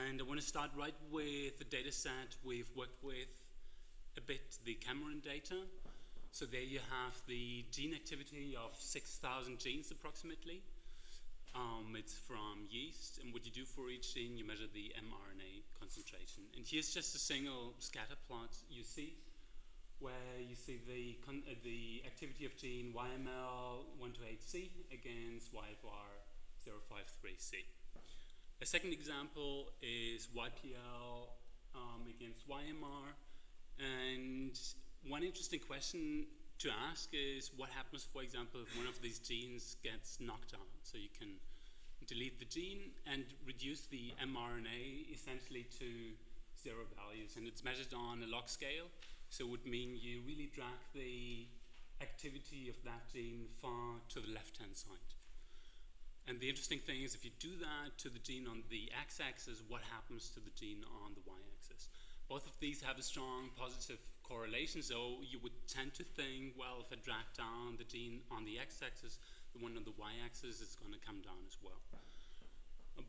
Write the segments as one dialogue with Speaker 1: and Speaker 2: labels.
Speaker 1: And I want to start right with the data set we've worked with a bit, the Cameron data. So there you have the gene activity of 6,000 genes approximately. It's from yeast, and what you do for each gene, you measure the mRNA concentration. And here's just a single scatter plot you see, where you see the activity of gene YML128C against YFR 053C. A second example is YPL against YMR, and one interesting question to ask is what happens, for example, if one of these genes gets knocked out. So you can delete the gene and reduce the mRNA essentially to 0 values, and it's measured on a log scale. So it would mean you really drag the activity of that gene far to the left-hand side. And the interesting thing is if you do that to the gene on the x-axis, what happens to the gene on the y-axis? Both of these have a strong positive correlation, so you would tend to think, well, if I drag down the gene on the x-axis, the one on the y-axis is going to come down as well.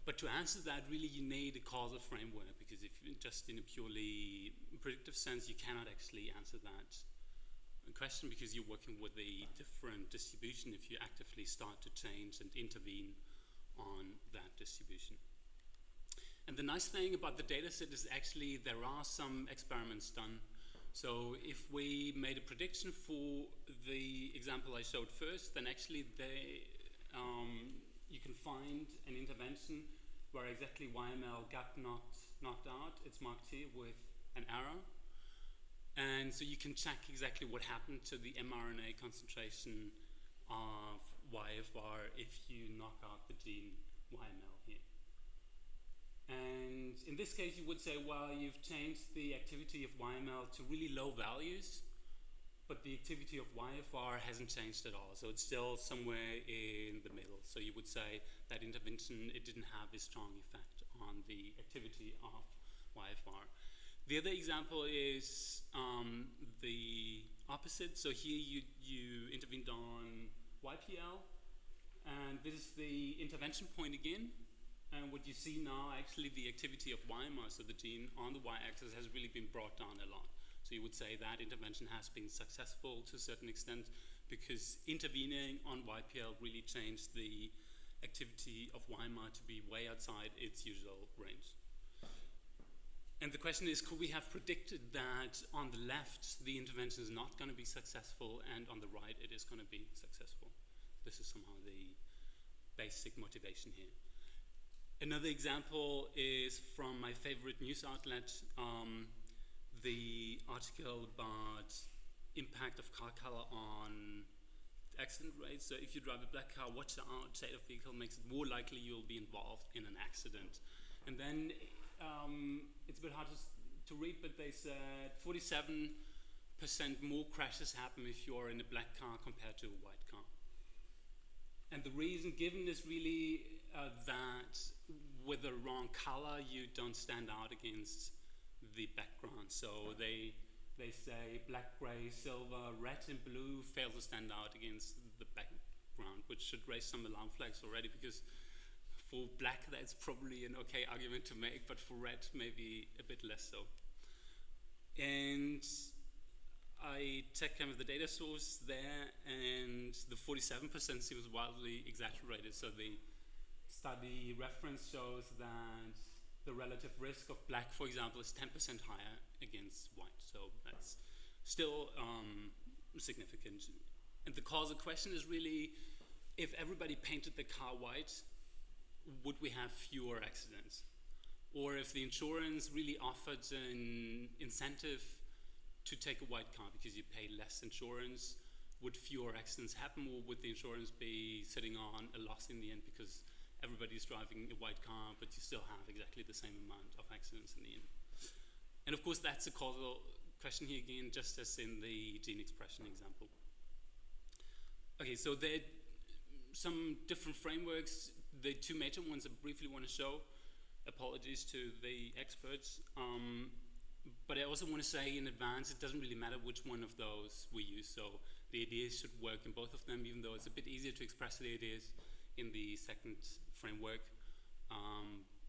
Speaker 1: But to answer that, really you need a causal framework, because if you're just in a purely predictive sense, you cannot actually answer that question because you're working with a different distribution if you actively start to change and intervene on that distribution. And the nice thing about the data set is actually there are some experiments done. So if we made a prediction for the example I showed first, then actually you can find an intervention where exactly YML got knocked out. It's marked here with an arrow. And so you can check exactly what happened to the mRNA concentration of YFR if you knock out the gene YML here. And in this case, you would say, well, you've changed the activity of YML to really low values, but the activity of YFR hasn't changed at all. So it's still somewhere in the middle. So you would say that intervention, it didn't have a strong effect on the activity of YFR. The other example is the opposite. So here you intervened on YPL, and this is the intervention point again. And what you see now, actually the activity of YMR, so the gene on the y-axis, has really been brought down a lot. So you would say that intervention has been successful to a certain extent because intervening on YPL really changed the activity of YMR to be way outside its usual range. And the question is, could we have predicted that on the left the intervention is not going to be successful and on the right it is going to be successful? This is somehow the basic motivation here. Another example is from my favorite news outlet, the article about impact of car color on accident rates. So if you drive a black car, watch out, shade of vehicle makes it more likely you'll be involved in an accident. And then it's a bit hard to read, but they said 47% more crashes happen if you're in a black car compared to a white car. And the reason given is really that with the wrong color, you don't stand out against the background. So they say black, gray, silver, red, and blue fail to stand out against the background, which should raise some alarm flags already, because for black, that's probably an okay argument to make, but for red, maybe a bit less so. And I checked kind of the data source there, and the 47% seems wildly exaggerated. So the study reference shows that the relative risk of black, for example, is 10% higher against white. So that's still significant. And the causal question is really, if everybody painted the car white, would we have fewer accidents? Or if the insurance really offered an incentive to take a white car because you pay less insurance, would fewer accidents happen, or would the insurance be sitting on a loss in the end because everybody's driving a white car, but you still have exactly the same amount of accidents in the end? And of course, that's a causal question here again, just as in the gene expression example. Okay, so there are some different frameworks. The two major ones I briefly want to show. Apologies to the experts. But I also want to say in advance, it doesn't really matter which one of those we use. So the ideas should work in both of them, even though it's a bit easier to express the ideas in the second framework.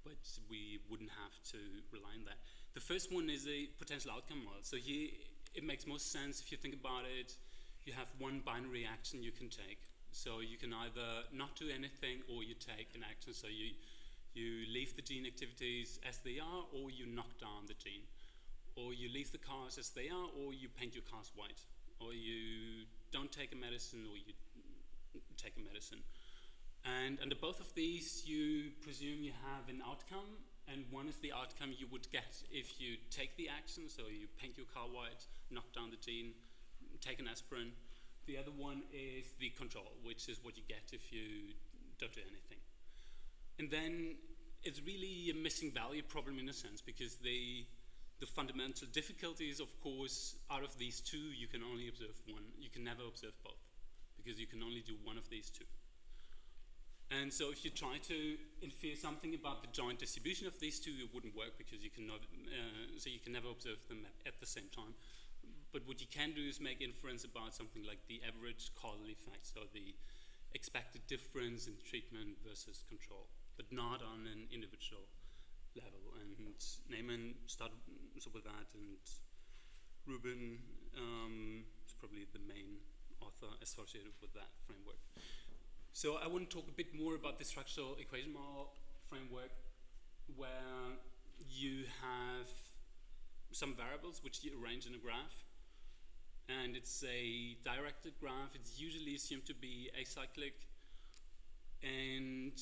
Speaker 1: but we wouldn't have to rely on that. The first one is a potential outcome model. So here it makes most sense if you think about it. You have one binary action you can take. So you can either not do anything or you take an action. So you leave the gene activities as they are, or you knock down the gene. Or you leave the cars as they are, or you paint your cars white. Or you don't take a medicine, or you take a medicine. And under both of these, you presume you have an outcome, and one is the outcome you would get if you take the action, so you paint your car white, knock down the gene, take an aspirin. The other one is the control, which is what you get if you don't do anything. And then it's really a missing value problem in a sense, because the fundamental difficulty is, of course, out of these two, you can only observe one. You can never observe both, because you can only do one of these two. And so if you try to infer something about the joint distribution of these two, it wouldn't work, because you can never observe them at the same time. But what you can do is make inference about something like the average causal effect, so the expected difference in treatment versus control, but not on an individual level. And Neyman started with that, and Rubin is probably the main author associated with that framework. So I want to talk a bit more about the structural equation model framework, where you have some variables which you arrange in a graph, and it's a directed graph. It's usually assumed to be acyclic, and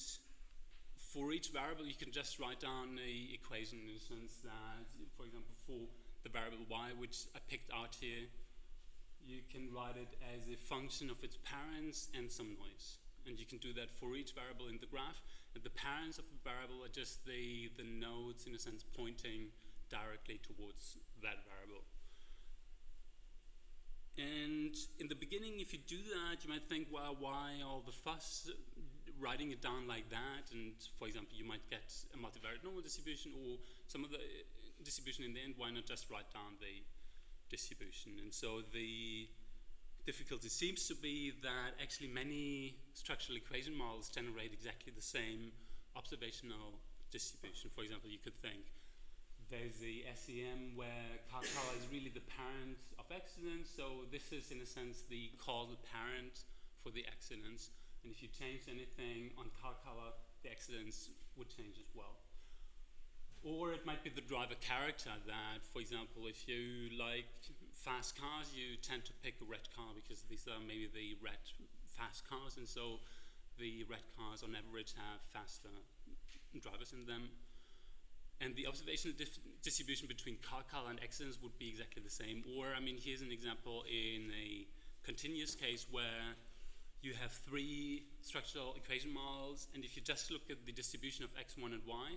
Speaker 1: for each variable you can just write down an equation in the sense that, for example, for the variable y, which I picked out here, you can write it as a function of its parents and some noise. And you can do that for each variable in the graph. And the parents of the variable are just the nodes, in a sense, pointing directly towards that variable. And in the beginning, if you do that, you might think, well, why all the fuss writing it down like that? And for example, you might get a multivariate normal distribution or some other distribution in the end. Why not just write down the distribution? And so the difficulty seems to be that actually many structural equation models generate exactly the same observational distribution. For example, you could think there's the SEM where car color is really the parent of accidents, so this is in a sense the causal parent for the accidents, and if you change anything on car color, the accidents would change as well. Or it might be the driver character that, for example, if you like fast cars, you tend to pick a red car because these are maybe the red fast cars, and so the red cars on average have faster drivers in them. And the observational distribution between car color and accidents would be exactly the same. Or, I mean, here's an example in a continuous case where you have three structural equation models, and if you just look at the distribution of x1 and y,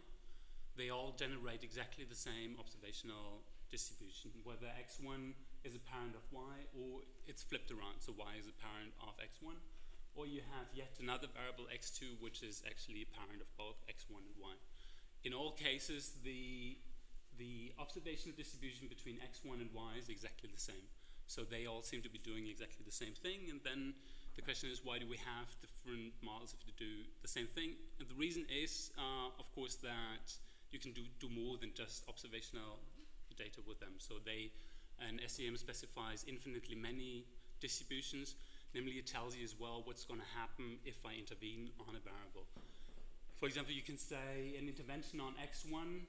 Speaker 1: they all generate exactly the same observational distribution, whether x1 is a parent of y or it's flipped around, so y is a parent of x1, or you have yet another variable x2 which is actually a parent of both x1 and y. In all cases, the observational distribution between x1 and y is exactly the same. So they all seem to be doing exactly the same thing, and then the question is, why do we have different models if they do the same thing? And the reason is, of course, that you can do more than just observational data with them. So an SEM specifies infinitely many distributions. Namely, it tells you as well what's going to happen if I intervene on a variable. For example, you can say an intervention on x1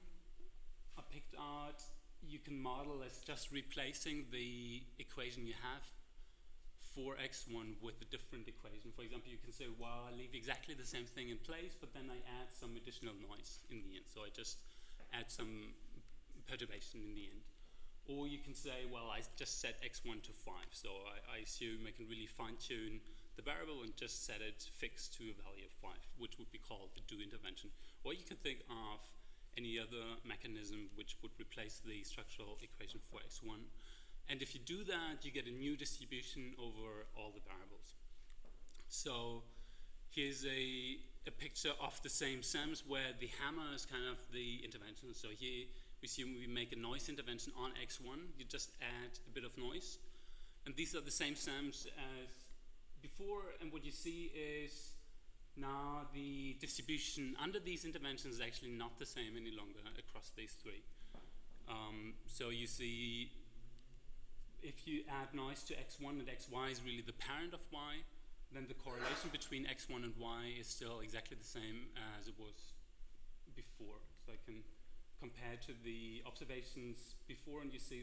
Speaker 1: I picked out, you can model as just replacing the equation you have for x1 with a different equation. For example, you can say, well, I leave exactly the same thing in place, but then I add some additional noise in the end. So I just add some perturbation in the end. Or you can say, well, I just set x1 to 5. So I assume I can really fine-tune the variable and just set it fixed to a value of 5, which would be called the do intervention. Or you can think of any other mechanism which would replace the structural equation for x1. And if you do that, you get a new distribution over all the variables. So here's a picture of the same SEMs where the hammer is kind of the intervention. So here we assume we make a noise intervention on x1. You just add a bit of noise. And these are the same SEMs as before. And what you see is Now the distribution under these interventions is actually not the same any longer across these three. So you see, if you add noise to x1 and xy is really the parent of y, then the correlation between x1 and y is still exactly the same as it was before. So I can compare to the observations before, and you see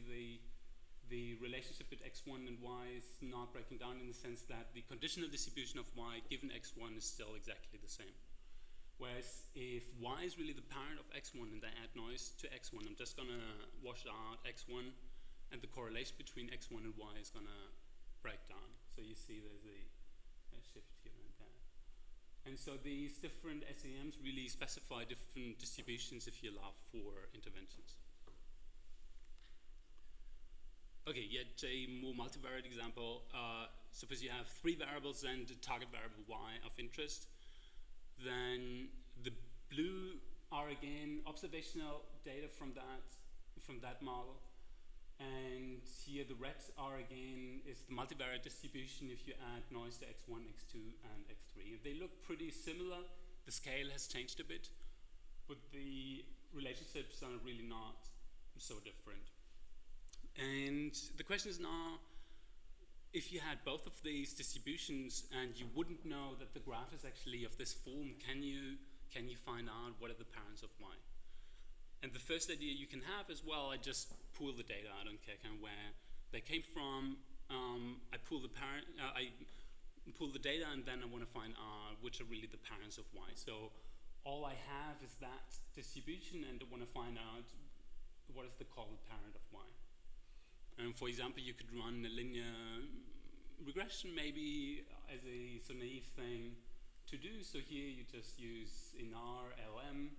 Speaker 1: the relationship with x1 and y is not breaking down in the sense that the conditional distribution of y given x1 is still exactly the same. Whereas if y is really the parent of x1 and I add noise to x1, I'm just going to wash out x1, and the correlation between x1 and y is going to break down. So you see there's a shift here and there. And so these different SEMs really specify different distributions if you allow for interventions. Okay, yet a more multivariate example. Suppose you have three variables and a target variable y of interest. Then the blue are again observational data from that model. And here the red are again is the multivariate distribution if you add noise to x1, x2, and x3. And they look pretty similar. The scale has changed a bit, but the relationships are really not so different. And the question is now, if you had both of these distributions and you wouldn't know that the graph is actually of this form, can you find out what are the parents of y? And the first idea you can have is, well, I just pull the data. I don't care kind of where they came from. I pull the data, and then I want to find out which are really the parents of y. So all I have is that distribution, and I want to find out what is the causal parent of y. And for example, you could run a linear regression maybe as a so naive thing to do. So here you just use inar lm,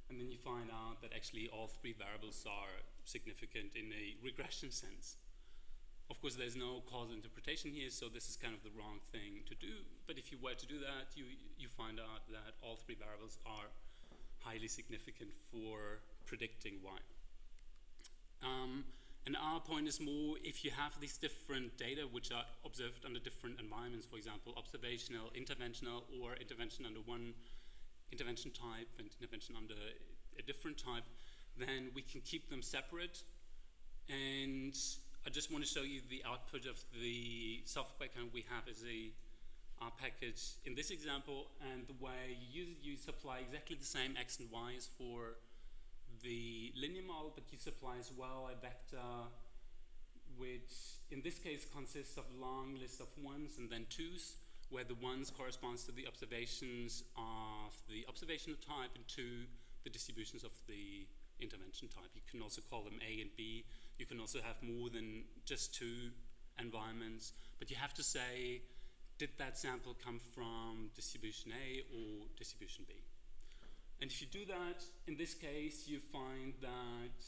Speaker 1: and then you find out that actually all three variables are significant in a regression sense. Of course, there's no causal interpretation here, so this is kind of the wrong thing to do. But if you were to do that, you find out that all three variables are highly significant for predicting y. And our point is more, if you have these different data which are observed under different environments, for example, observational, interventional, or intervention under one intervention type and intervention under a different type, then we can keep them separate. And I just want to show you the output of the software we have as a R package in this example, and the way you use it, you supply exactly the same x and y's for the linear model, but you supply as well a vector which in this case consists of a long list of ones and then twos, where the ones corresponds to the observations of the observational type and two the distributions of the intervention type. You can also call them A and B. You can also have more than just two environments, but you have to say, did that sample come from distribution A or distribution B? And if you do that, in this case, you find that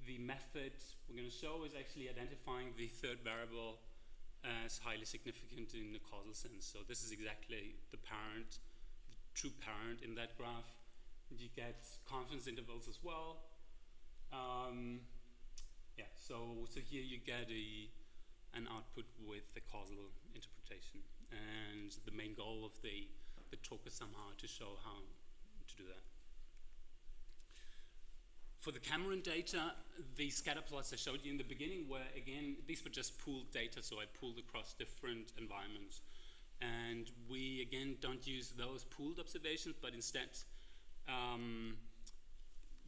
Speaker 1: the method we're going to show is actually identifying the third variable as highly significant in the causal sense. So this is exactly the parent, the true parent in that graph. And you get confidence intervals as well. So here you get an output with the causal interpretation. And the main goal of the talk is somehow to show how to do that. For the Cameron data, the scatter plots I showed you in the beginning were, again, these were just pooled data, so I pooled across different environments. And we, again, don't use those pooled observations, but instead,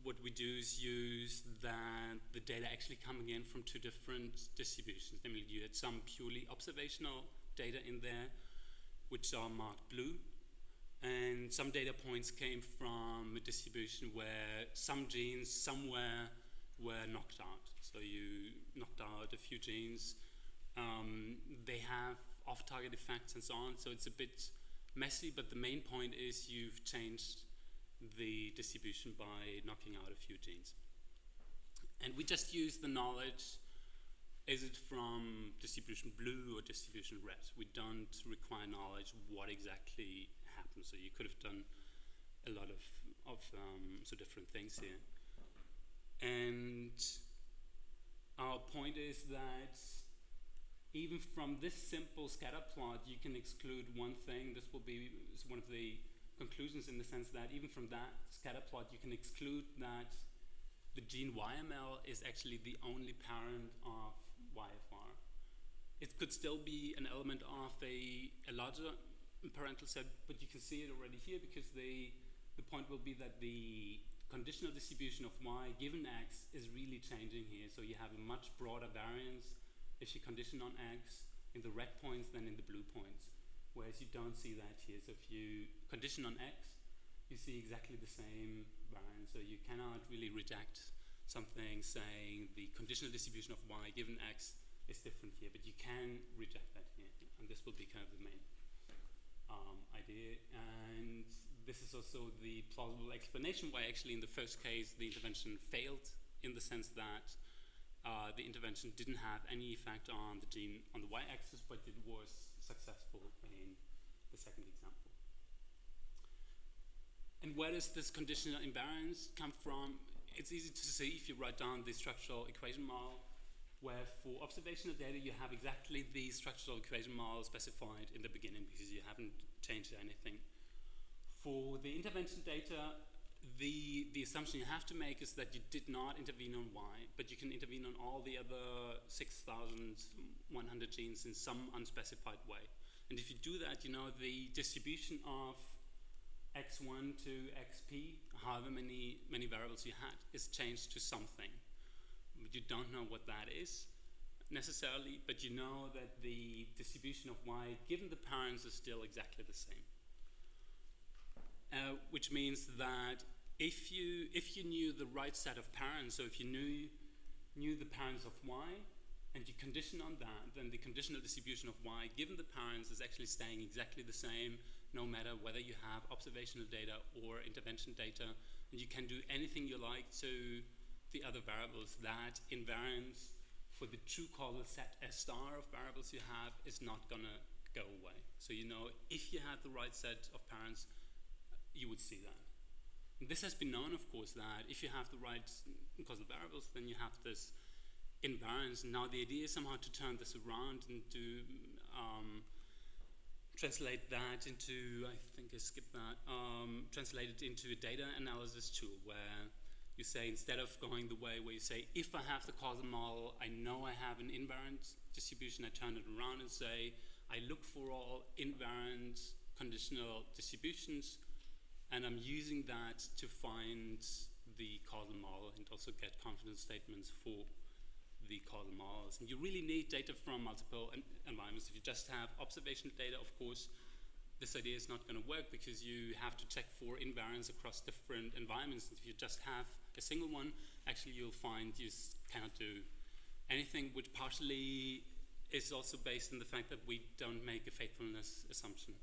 Speaker 1: what we do is use that the data actually come again from two different distributions. Namely, you had some purely observational data in there, which are marked blue. And some data points came from a distribution where some genes somewhere were knocked out. So you knocked out a few genes. They have off-target effects and so on. So it's a bit messy, but the main point is you've changed the distribution by knocking out a few genes. And we just use the knowledge, is it from distribution blue or distribution red? We don't require knowledge what exactly happened. So you could have done a lot of so different things here. And our point is that even from this simple scatter plot, you can exclude one thing. This will be one of the conclusions, in the sense that even from that scatter plot, you can exclude that the gene YML is actually the only parent of YFR. It could still be an element of a larger parental set, but you can see it already here, because the point will be that the conditional distribution of Y given X is really changing here. So you have a much broader variance if you condition on X in the red points than in the blue points, whereas you don't see that here. So if you condition on X, you see exactly the same variance. So you cannot really reject something saying the conditional distribution of Y given X is different here, but you can reject that here. And this will be kind of the main idea. And this is also the plausible explanation why actually in the first case the intervention failed, in the sense that the intervention didn't have any effect on the gene on the y-axis, but it was successful in the second example. And where does this conditional invariance come from? It's easy to see if you write down the structural equation model, where for observational data you have exactly the structural equation model specified in the beginning, because you haven't changed anything. For the intervention data, the assumption you have to make is that you did not intervene on Y, but you can intervene on all the other 6,100 genes in some unspecified way. And if you do that, you know the distribution of x1 to xp, however many variables you had, is changed to something. But you don't know what that is necessarily, but you know that the distribution of Y given the parents is still exactly the same. Which means that if you knew the right set of parents, so if you knew the parents of Y and you condition on that, then the conditional distribution of Y given the parents is actually staying exactly the same, no matter whether you have observational data or intervention data, and you can do anything you like to the other variables. That invariance for the true causal set S star of variables you have is not gonna go away. So you know if you had the right set of parents, you would see that. And this has been known, of course, that if you have the right causal variables, then you have this invariance. Now the idea is somehow to turn this around and to translate that into, I think I skipped that, translate it into a data analysis tool, where you say, instead of going the way where you say, if I have the causal model, I know I have an invariant distribution, I turn it around and say, I look for all invariant conditional distributions, and I'm using that to find the causal model and also get confidence statements for the causal models. And you really need data from multiple environments. If you just have observational data, of course, this idea is not going to work, because you have to check for invariance across different environments. If you just have a single one, actually you'll find you cannot do anything, which partially is also based on the fact that we don't make a faithfulness assumption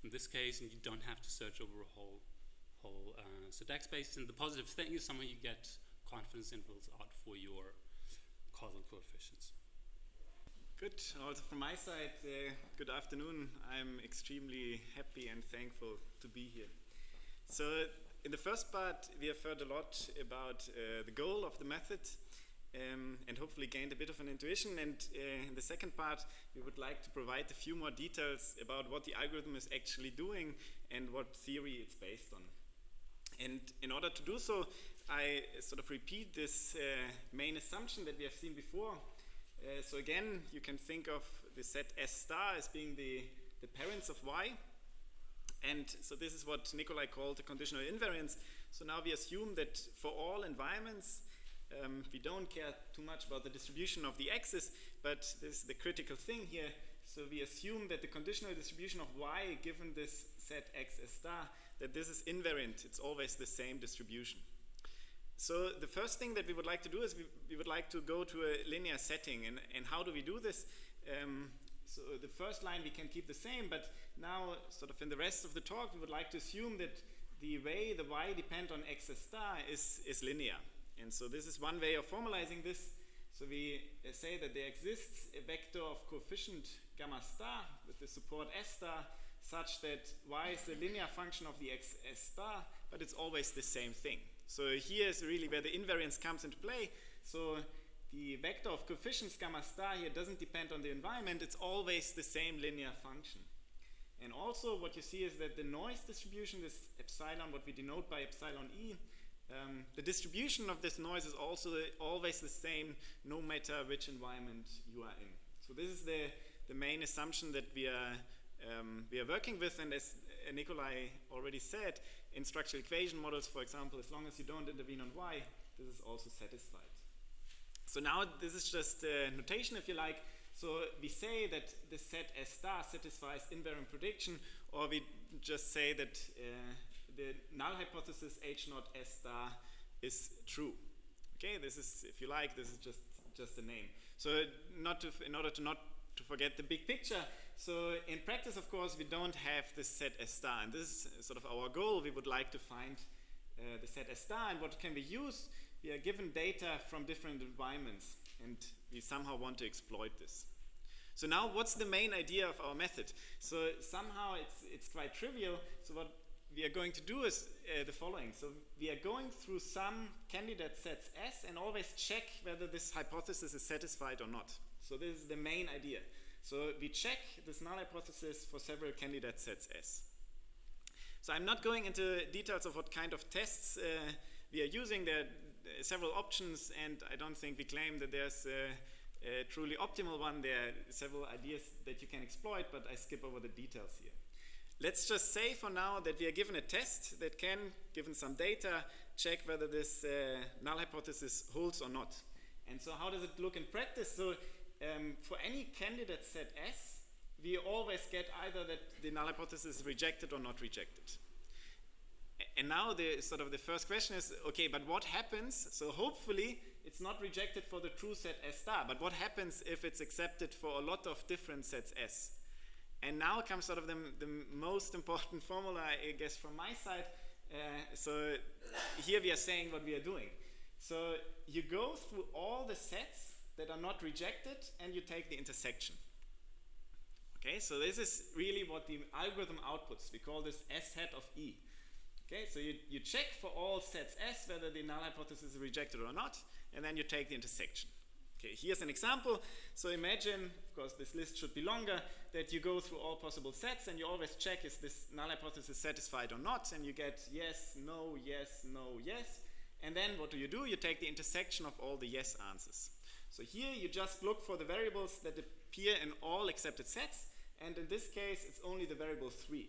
Speaker 1: in this case, and you don't have to search over a whole DAX space. And the positive thing is somehow you get confidence intervals out for your causal coefficients.
Speaker 2: Good. Also from my side, good afternoon. I'm extremely happy and thankful to be here. So in the first part, we have heard a lot about the goal of the method, and hopefully gained a bit of an intuition. And in the second part, we would like to provide a few more details about what the algorithm is actually doing and what theory it's based on. And in order to do so, I sort of repeat this main assumption that we have seen before. So again, you can think of the set S star as being the parents of Y. And so this is what Nicolai called the conditional invariance. So now we assume that for all environments, we don't care too much about the distribution of the x's, but this is the critical thing here. So we assume that the conditional distribution of Y given this set X S star, that this is invariant. It's always the same distribution. So the first thing that we would like to do is we would like to go to a linear setting. And how do we do this? So the first line we can keep the same, but now sort of in the rest of the talk, we would like to assume that the way the Y depend on X S star is linear. And so this is one way of formalizing this. So we say that there exists a vector of coefficient gamma star with the support S star, such that Y is the linear function of the X S star, but it's always the same thing. So here is really where the invariance comes into play. So the vector of coefficients gamma star here doesn't depend on the environment, it's always the same linear function. And also what you see is that the noise distribution, this epsilon, what we denote by epsilon e, the distribution of this noise is also always the same no matter which environment you are in. So this is the main assumption that we are working with, and as Nicolai already said, in structural equation models, for example, as long as you don't intervene on y, this is also satisfied. So now this is just notation, if you like. So we say that the set S star satisfies invariant prediction, or we just say that the null hypothesis H naught S star is true. Okay, this is, if you like, this is just a name. So in order to not to forget the big picture, so in practice, of course, we don't have this set S star, and this is sort of our goal. We would like to find the set S star, and what can we use? We are given data from different environments, and we somehow want to exploit this. So now what's the main idea of our method? So somehow it's quite trivial. So what we are going to do is the following. So we are going through some candidate sets S and always check whether this hypothesis is satisfied or not. So this is the main idea. So we check this null hypothesis for several candidate sets S. So I'm not going into details of what kind of tests we are using. There are several options, and I don't think we claim that there's a truly optimal one. There are several ideas that you can exploit, but I skip over the details here. Let's just say for now that we are given a test that can, given some data, check whether this null hypothesis holds or not. And so how does it look in practice? So for any candidate set S, we always get either that the null hypothesis is rejected or not rejected. And now the first question is, okay, but what happens? So hopefully it's not rejected for the true set S star, but what happens if it's accepted for a lot of different sets S? And now comes sort of the most important formula, I guess, from my side. So here we are saying what we are doing. So you go through all the sets that are not rejected and you take the intersection. Okay, so this is really what the algorithm outputs. We call this S hat of E. Okay, so you check for all sets S whether the null hypothesis is rejected or not, and then you take the intersection. Okay, here's an example. So imagine, of course, this list should be longer, that you go through all possible sets and you always check is this null hypothesis satisfied or not, and you get yes, no, yes, no, yes. And then what do? You take the intersection of all the yes answers. So here you just look for the variables that appear in all accepted sets, and in this case it's only the variable 3.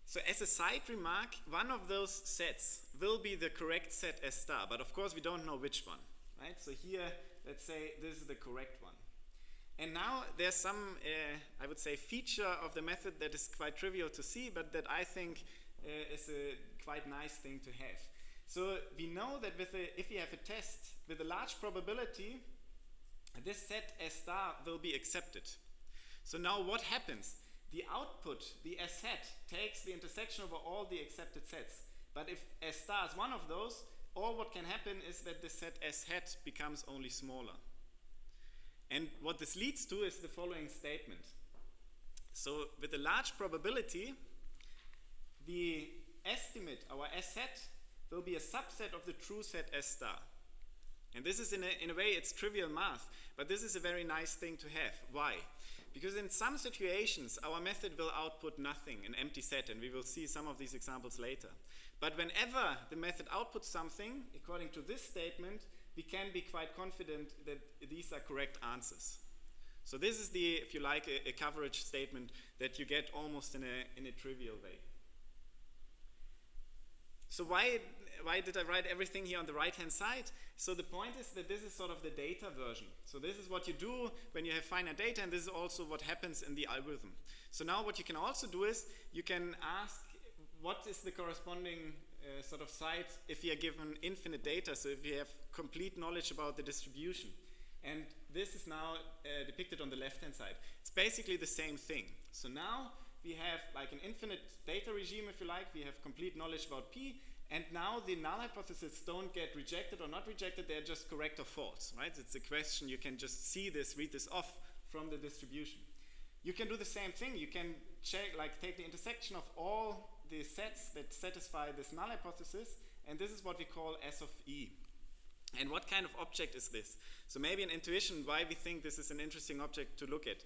Speaker 2: So as a side remark, one of those sets will be the correct set S star, but of course we don't know which one, right? So here, let's say this is the correct one. And now there's some, I would say, feature of the method that is quite trivial to see, but that I think is a quite nice thing to have. So we know that if we have a test with a large probability, this set S star will be accepted. So now what happens? The output, the S hat, takes the intersection over all the accepted sets. But if S star is one of those, all what can happen is that the set S hat becomes only smaller. And what this leads to is the following statement. So with a large probability, the estimate, our S hat, will be a subset of the true set S star. And this is, in a way, it's trivial math, but this is a very nice thing to have. Why? Because in some situations, our method will output nothing, an empty set, and we will see some of these examples later. But whenever the method outputs something, according to this statement, we can be quite confident that these are correct answers. So this is the, if you like, a coverage statement that you get almost in a trivial way. So why did I write everything here on the right-hand side? So the point is that this is sort of the data version. So this is what you do when you have finite data, and this is also what happens in the algorithm. So now what you can also do is you can ask what is the corresponding sort of site if you are given infinite data, so if you have complete knowledge about the distribution. And this is now depicted on the left-hand side. It's basically the same thing. So now we have like an infinite data regime, if you like. We have complete knowledge about P. And now the null hypotheses don't get rejected or not rejected, they're just correct or false, right? It's a question, you can just see this, read this off from the distribution. You can do the same thing, you can check, like take the intersection of all the sets that satisfy this null hypothesis, and this is what we call S of E. And what kind of object is this? So maybe an intuition why we think this is an interesting object to look at.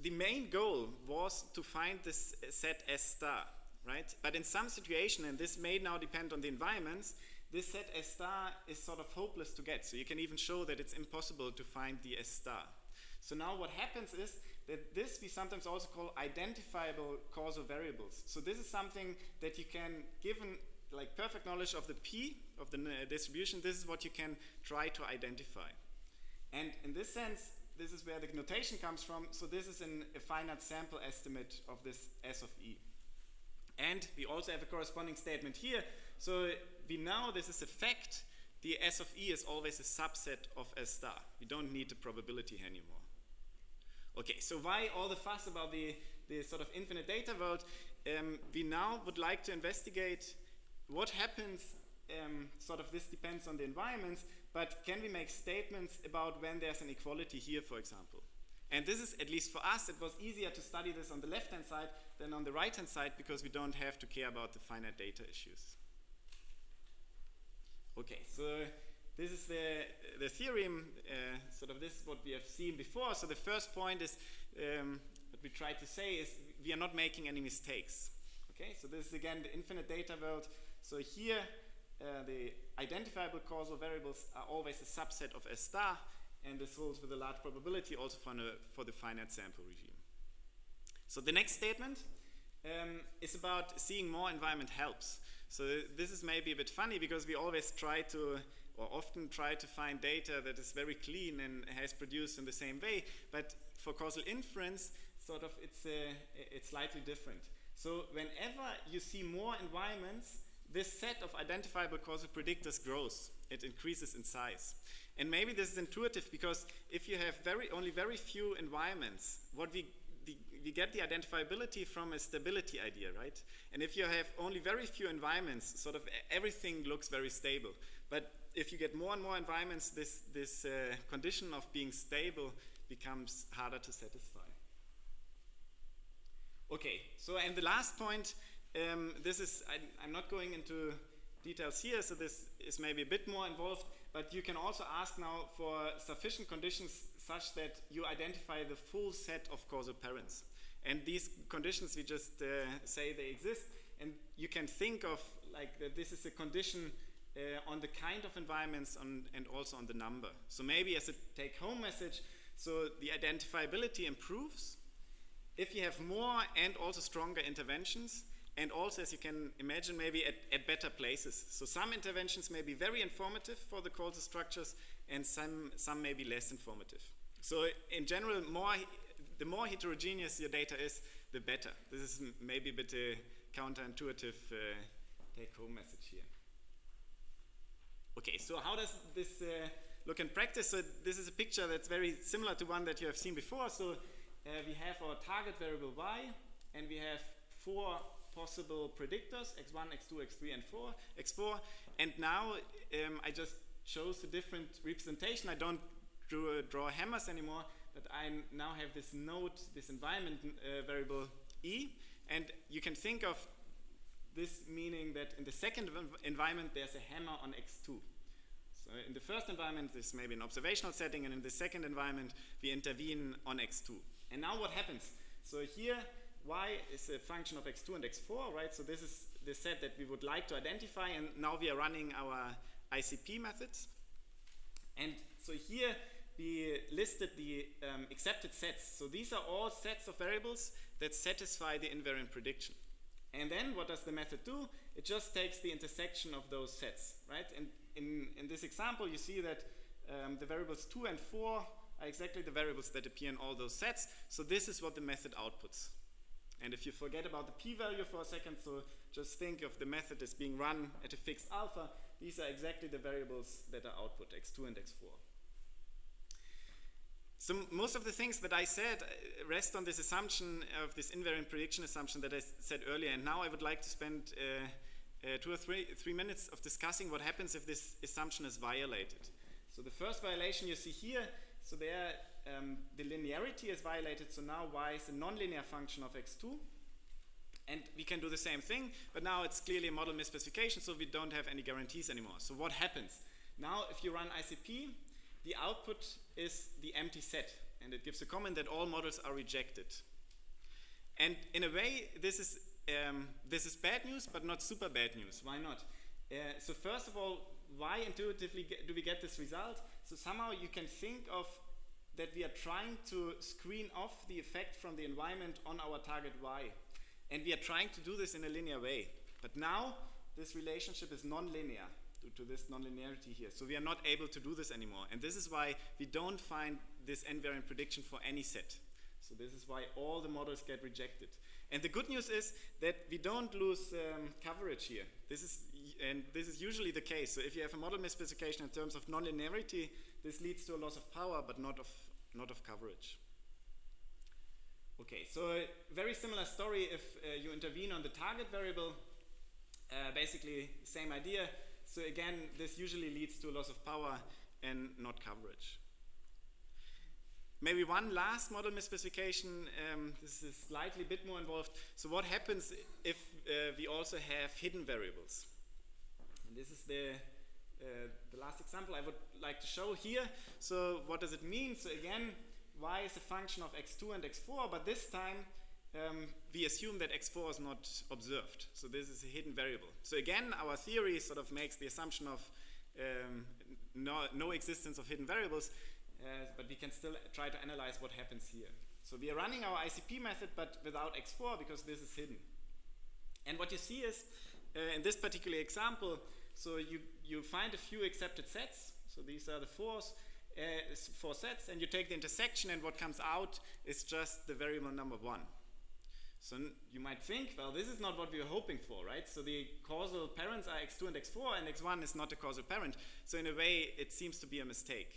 Speaker 2: The main goal was to find this set S star, right? But in some situation, and this may now depend on the environments, this set S star is sort of hopeless to get. So you can even show that it's impossible to find the S star. So now what happens is that this we sometimes also call identifiable causal variables. So this is something that you can, given like perfect knowledge of the P, of the distribution, this is what you can try to identify. And in this sense, this is where the notation comes from. So this is a finite sample estimate of this S of E. And we also have a corresponding statement here. So we know this is a fact. The S of E is always a subset of S star. We don't need the probability anymore. Okay, so why all the fuss about the sort of infinite data world? We now would like to investigate what happens, sort of this depends on the environments, but can we make statements about when there's an equality here, for example? And this is, at least for us, it was easier to study this on the left-hand side than on the right-hand side because we don't have to care about the finite data issues. Okay, so this is the theorem, sort of this is what we have seen before. So the first point is, what we try to say is we are not making any mistakes. Okay, so this is again the infinite data world. So here, the identifiable causal variables are always a subset of S star, and this holds with a large probability also for the finite sample regime. So the next statement is about seeing more environment helps. So this is maybe a bit funny because we always try to, or often try to find data that is very clean and has produced in the same way, but for causal inference, sort of it's slightly different. So whenever you see more environments, this set of identifiable causal predictors grows. It increases in size. And maybe this is intuitive because if you have only very few environments, what we get the identifiability from a stability idea, right? And if you have only very few environments, sort of everything looks very stable. But if you get more and more environments, this condition of being stable becomes harder to satisfy. Okay, so and the last point, this is, I'm not going into details here, so this is maybe a bit more involved, but you can also ask now for sufficient conditions such that you identify the full set of causal parents. And these conditions, we just say they exist, and you can think of like that this is a condition on the kind of environments and also on the number. So maybe as a take-home message, so the identifiability improves if you have more and also stronger interventions, and also, as you can imagine, maybe at better places. So some interventions may be very informative for the causal structures, and some may be less informative. So in general, the more heterogeneous your data is, the better. This is maybe a bit a counterintuitive take-home message here. Okay, so how does this look in practice? So this is a picture that's very similar to one that you have seen before. So we have our target variable y, and we have 4 possible predictors, x1, x2, x3, and x4. And now I just chose a different representation. I don't draw hammers anymore, but I now have this node, this environment variable e. And you can think of this meaning that in the second environment there's a hammer on x2. So in the first environment this may be an observational setting, and in the second environment we intervene on x2. And now what happens? So here y is a function of x2 and x4, right? So this is the set that we would like to identify, and now we are running our ICP methods. And so here we listed the accepted sets. So these are all sets of variables that satisfy the invariant prediction. And then what does the method do? It just takes the intersection of those sets, right? And in this example, you see that the variables 2 and 4 are exactly the variables that appear in all those sets. So this is what the method outputs. And if you forget about the p-value for a second, so just think of the method as being run at a fixed alpha. These are exactly the variables that are output, x2 and x4. So most of the things that I said rest on this assumption of this invariant prediction assumption that I said earlier. And now I would like to spend 2 or 3 minutes of discussing what happens if this assumption is violated. So the first violation you see here, so there the linearity is violated, so now y is a nonlinear function of x2. And we can do the same thing, but now it's clearly a model misspecification, so we don't have any guarantees anymore. So what happens? Now, if you run ICP, the output is the empty set, and it gives a comment that all models are rejected. And in a way, this is bad news, but not super bad news. Why not? So first of all, why intuitively do we get this result? So somehow you can think of that we are trying to screen off the effect from the environment on our target Y. And we are trying to do this in a linear way. But now this relationship is non-linear due to this non-linearity here. So we are not able to do this anymore. And this is why we don't find this invariant prediction for any set. So this is why all the models get rejected. And the good news is that we don't lose coverage here. This is usually the case. So if you have a model misspecification in terms of non-linearity, this leads to a loss of power, but not of coverage. Okay, so a very similar story if you intervene on the target variable. Basically, same idea. So again, this usually leads to a loss of power and not coverage. Maybe one last model misspecification. This is slightly a bit more involved. So what happens if we also have hidden variables? And this is the last example I would like to show here. So what does it mean? So again, y is a function of x2 and x4, but this time we assume that x4 is not observed. So this is a hidden variable. So again, our theory sort of makes the assumption of no existence of hidden variables, but we can still try to analyze what happens here. So we are running our ICP method, but without x4 because this is hidden. And what you see is, in this particular example, so you find a few accepted sets. So these are the four sets, and you take the intersection, and what comes out is just the variable number 1. So you might think, well, this is not what we were hoping for, right? So the causal parents are x2 and x4, and x1 is not a causal parent. So in a way, it seems to be a mistake.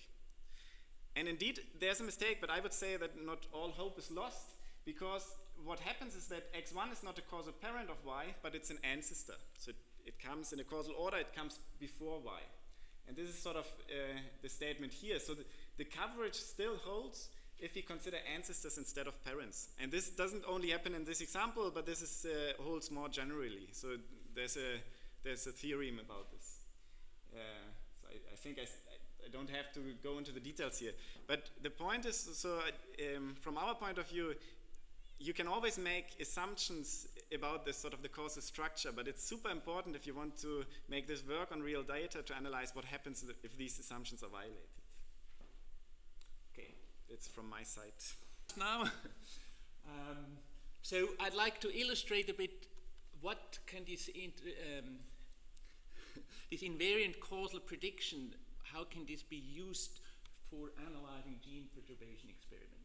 Speaker 2: And indeed, there's a mistake, but I would say that not all hope is lost, because what happens is that x1 is not a causal parent of y, but it's an ancestor. So it comes in a causal order, it comes before y. And this is sort of the statement here. So the coverage still holds if we consider ancestors instead of parents. And this doesn't only happen in this example, but this is, holds more generally. So there's a theorem about this. So I think I don't have to go into the details here. But the point is, so from our point of view, you can always make assumptions about this sort of the causal structure, but it's super important if you want to make this work on real data to analyze what happens if these assumptions are violated. Okay, that's from my side.
Speaker 3: Now, so I'd like to illustrate a bit what can this invariant causal prediction, how can this be used for analyzing gene perturbation experiments.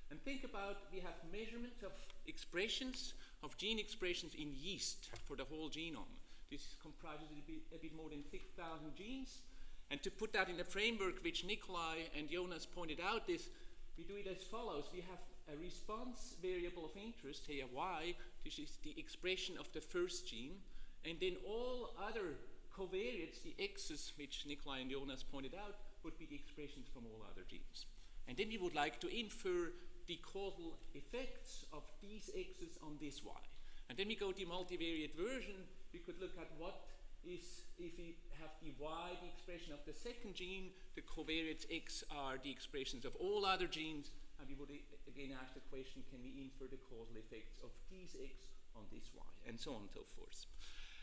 Speaker 3: And think about, we have measurements of expressions, of gene expressions in yeast for the whole genome. This comprises a bit more than 6,000 genes. And to put that in a framework which Nicolai and Jonas pointed out, we do it as follows. We have a response variable of interest, here y, this is the expression of the first gene, and then all other covariates, the x's, which Nicolai and Jonas pointed out, would be the expressions from all other genes. And then we would like to infer the causal effects of these x's on this y. And then we go to the multivariate version. We could look at what is, if we have the y, the expression of the second gene, the covariates x are the expressions of all other genes, and we would again ask the question, can we infer the causal effects of these x on this y, and so on and so forth.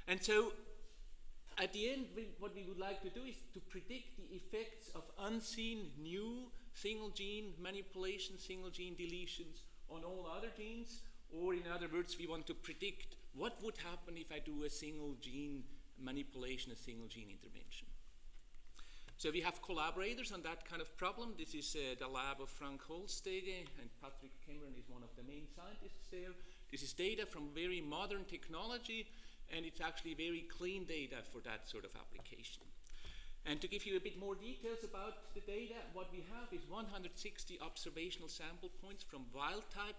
Speaker 3: And so, at the end, what we would like to do is to predict the effects of unseen new single gene manipulations, single gene deletions on all other genes, or in other words, we want to predict what would happen if I do a single gene manipulation, a single gene intervention. So we have collaborators on that kind of problem. This is the lab of Frank Holstege, and Patrick Cameron is one of the main scientists there. This is data from very modern technology, and it's actually very clean data for that sort of application. And to give you a bit more details about the data, what we have is 160 observational sample points from wild-type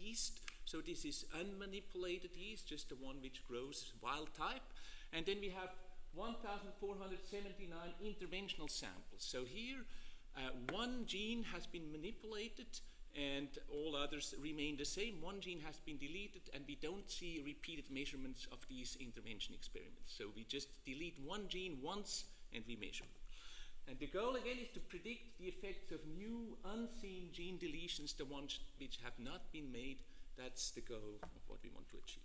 Speaker 3: yeast. So this is unmanipulated yeast, just the one which grows wild-type. And then we have 1,479 interventional samples. So here, one gene has been manipulated, and all others remain the same. One gene has been deleted, and we don't see repeated measurements of these intervention experiments. So we just delete one gene once and we measure. And the goal again is to predict the effects of new unseen gene deletions, the ones which have not been made. That's the goal of what we want to achieve.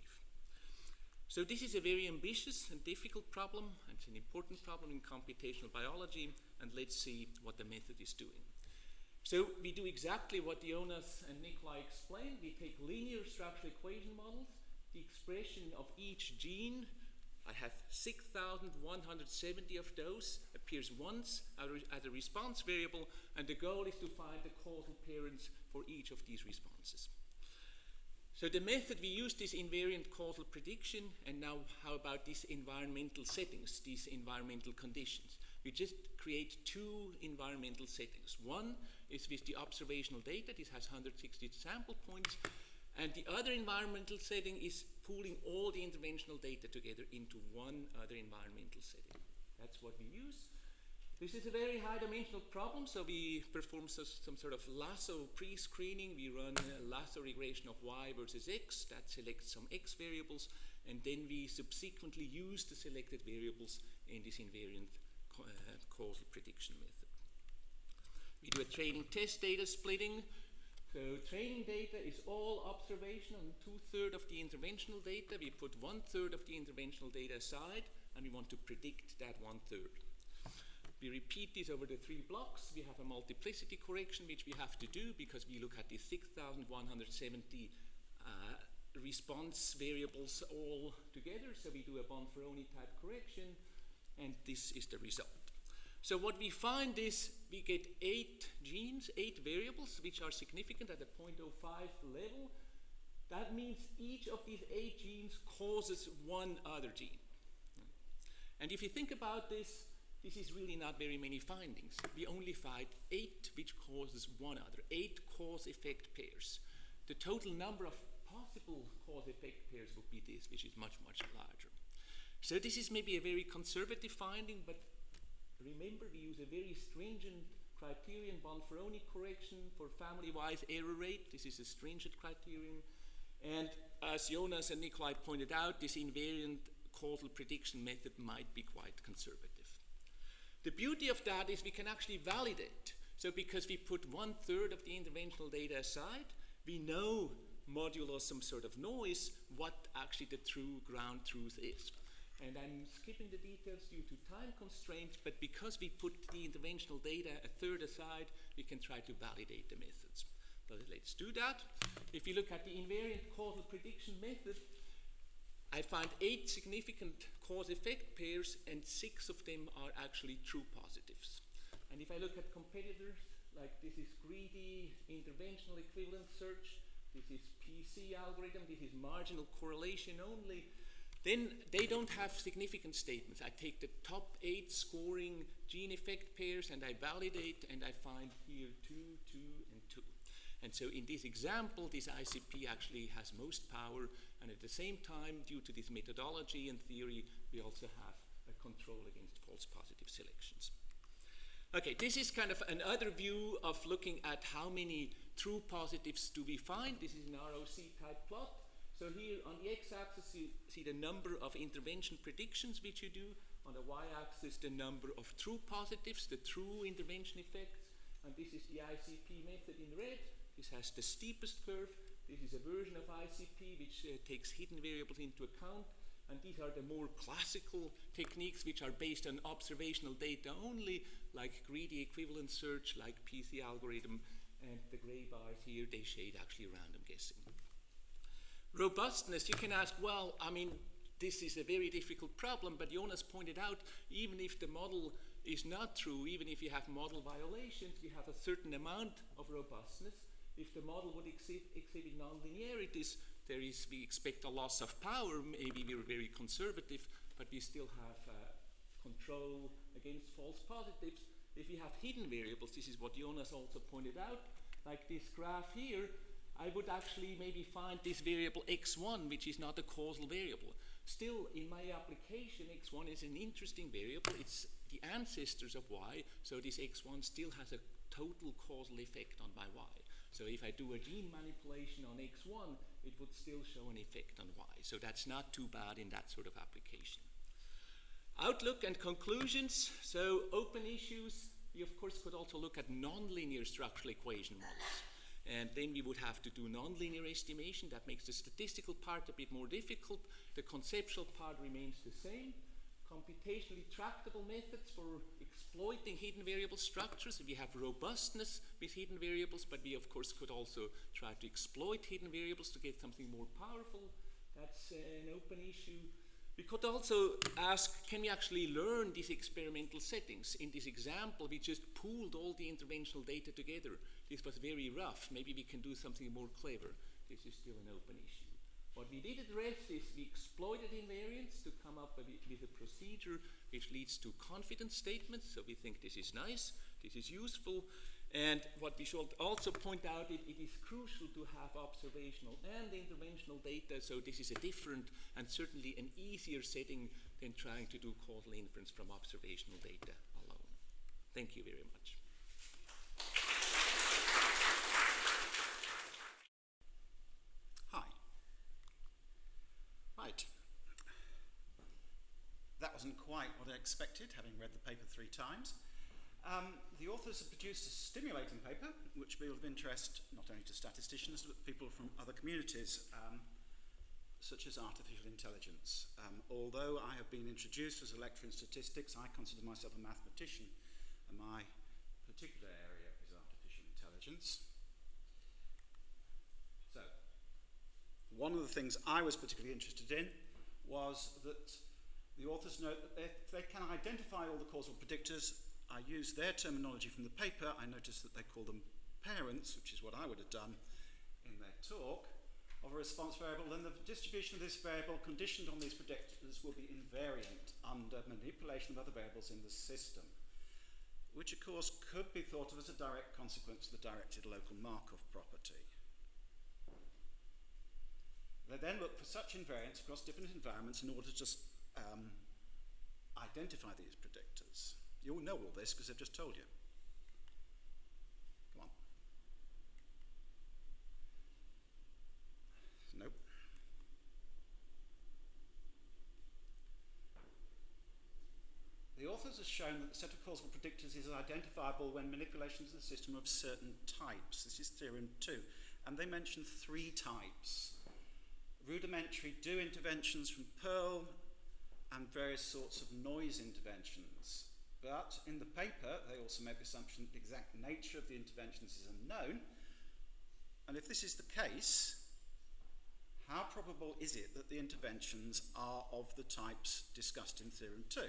Speaker 3: So this is a very ambitious and difficult problem. It's an important problem in computational biology, and let's see what the method is doing. So we do exactly what Jonas and Nicolai explained. We take linear structural equation models. The expression of each gene, I have 6,170 of those, appears once as a response variable, and the goal is to find the causal parents for each of these responses. So the method we use is invariant causal prediction, and now how about these environmental settings, these environmental conditions? We just create two environmental settings. One is with the observational data. This has 160 sample points. And the other environmental setting is pooling all the interventional data together into one other environmental setting. That's what we use. This is a very high-dimensional problem, so we perform some sort of lasso pre-screening. We run a lasso regression of y versus x that selects some x variables, and then we subsequently use the selected variables in this invariant causal prediction method. We do a training test data splitting. So training data is all observational and 2/3 of the interventional data. We put 1/3 of the interventional data aside, and we want to predict that 1/3. We repeat this over the 3 blocks. We have a multiplicity correction, which we have to do because we look at the 6,170 response variables all together. So we do a Bonferroni type correction, and this is the result. So what we find is we get 8 genes, 8 variables, which are significant at the 0.05 level. That means each of these 8 genes causes one other gene. And if you think about this, this is really not very many findings. We only find 8 which causes one other, 8 cause-effect pairs. The total number of possible cause-effect pairs would be this, which is much, much larger. So this is maybe a very conservative finding, but remember, we use a very stringent criterion, Bonferroni correction for family-wise error rate. This is a stringent criterion. And as Jonas and Nicolai pointed out, this invariant causal prediction method might be quite conservative. The beauty of that is we can actually validate. So because we put 1/3 of the interventional data aside, we know, modulo some sort of noise, what actually the true ground truth is. And I'm skipping the details due to time constraints, but because we put the interventional data 1/3 aside, we can try to validate the methods. So let's do that. If you look at the invariant causal prediction method, I find 8 significant cause-effect pairs, and 6 of them are actually true positives. And if I look at competitors, like this is greedy interventional equivalent search, this is PC algorithm, this is marginal correlation only, then they don't have significant statements. I take the top 8 scoring gene effect pairs and I validate, and I find here 2, 2, and 2. And so in this example, this ICP actually has most power, and at the same time, due to this methodology and theory, we also have a control against false positive selections. Okay, this is kind of another view of looking at how many true positives do we find. This is an ROC type plot. So here on the x-axis you see the number of intervention predictions which you do. On the y-axis the number of true positives, the true intervention effects. And this is the ICP method in red. This has the steepest curve. This is a version of ICP which takes hidden variables into account. And these are the more classical techniques which are based on observational data only, like greedy equivalent search, like PC algorithm. And the gray bars here, they shade actually random guessing. Robustness, you can ask, well, I mean, this is a very difficult problem, but Jonas pointed out, even if the model is not true, even if you have model violations, we have a certain amount of robustness. If the model would exhibit nonlinearities, we expect a loss of power. Maybe we're very conservative, but we still have control against false positives. If you have hidden variables, this is what Jonas also pointed out, like this graph here, I would actually maybe find this variable x1, which is not a causal variable. Still, in my application, x1 is an interesting variable. It's the ancestors of y, so this x1 still has a total causal effect on my y. So if I do a gene manipulation on x1, it would still show an effect on y. So that's not too bad in that sort of application. Outlook and conclusions. So open issues, we of course could also look at nonlinear structural equation models. And then we would have to do nonlinear estimation. That makes the statistical part a bit more difficult. The conceptual part remains the same. Computationally tractable methods for exploiting hidden variable structures. We have robustness with hidden variables, but we of course could also try to exploit hidden variables to get something more powerful. That's an open issue. We could also ask, can we actually learn these experimental settings? In this example, we just pooled all the interventional data together. This was very rough. Maybe we can do something more clever. This is still an open issue. What we did address is we exploited invariance to come up with a procedure which leads to confidence statements. So we think this is nice, this is useful. And what we should also point out, it is crucial to have observational and interventional data. So this is a different and certainly an easier setting than trying to do causal inference from observational data alone. Thank you very much.
Speaker 4: Hi. Right. That wasn't quite what I expected, having read the paper 3 times. The authors have produced a stimulating paper, which will be of interest not only to statisticians, but people from other communities, such as artificial intelligence. Although I have been introduced as a lecturer in statistics, I consider myself a mathematician, and my particular area is artificial intelligence. So, one of the things I was particularly interested in was that the authors note that if they can identify all the causal predictors. I used their terminology from the paper. I noticed that they call them parents, which is what I would have done in their talk, of a response variable. Then the distribution of this variable conditioned on these predictors will be invariant under manipulation of other variables in the system, which of course could be thought of as a direct consequence of the directed local Markov property. They then look for such invariance across different environments in order to just identify these predictors. You all know all this because I've just told you. Come on. Nope. The authors have shown that the set of causal predictors is identifiable when manipulations of the system are of certain types. This is theorem 2. And they mention 3 types. Rudimentary do interventions from Pearl and various sorts of noise interventions. But in the paper, they also make the assumption that the exact nature of the interventions is unknown. And if this is the case, how probable is it that the interventions are of the types discussed in theorem 2?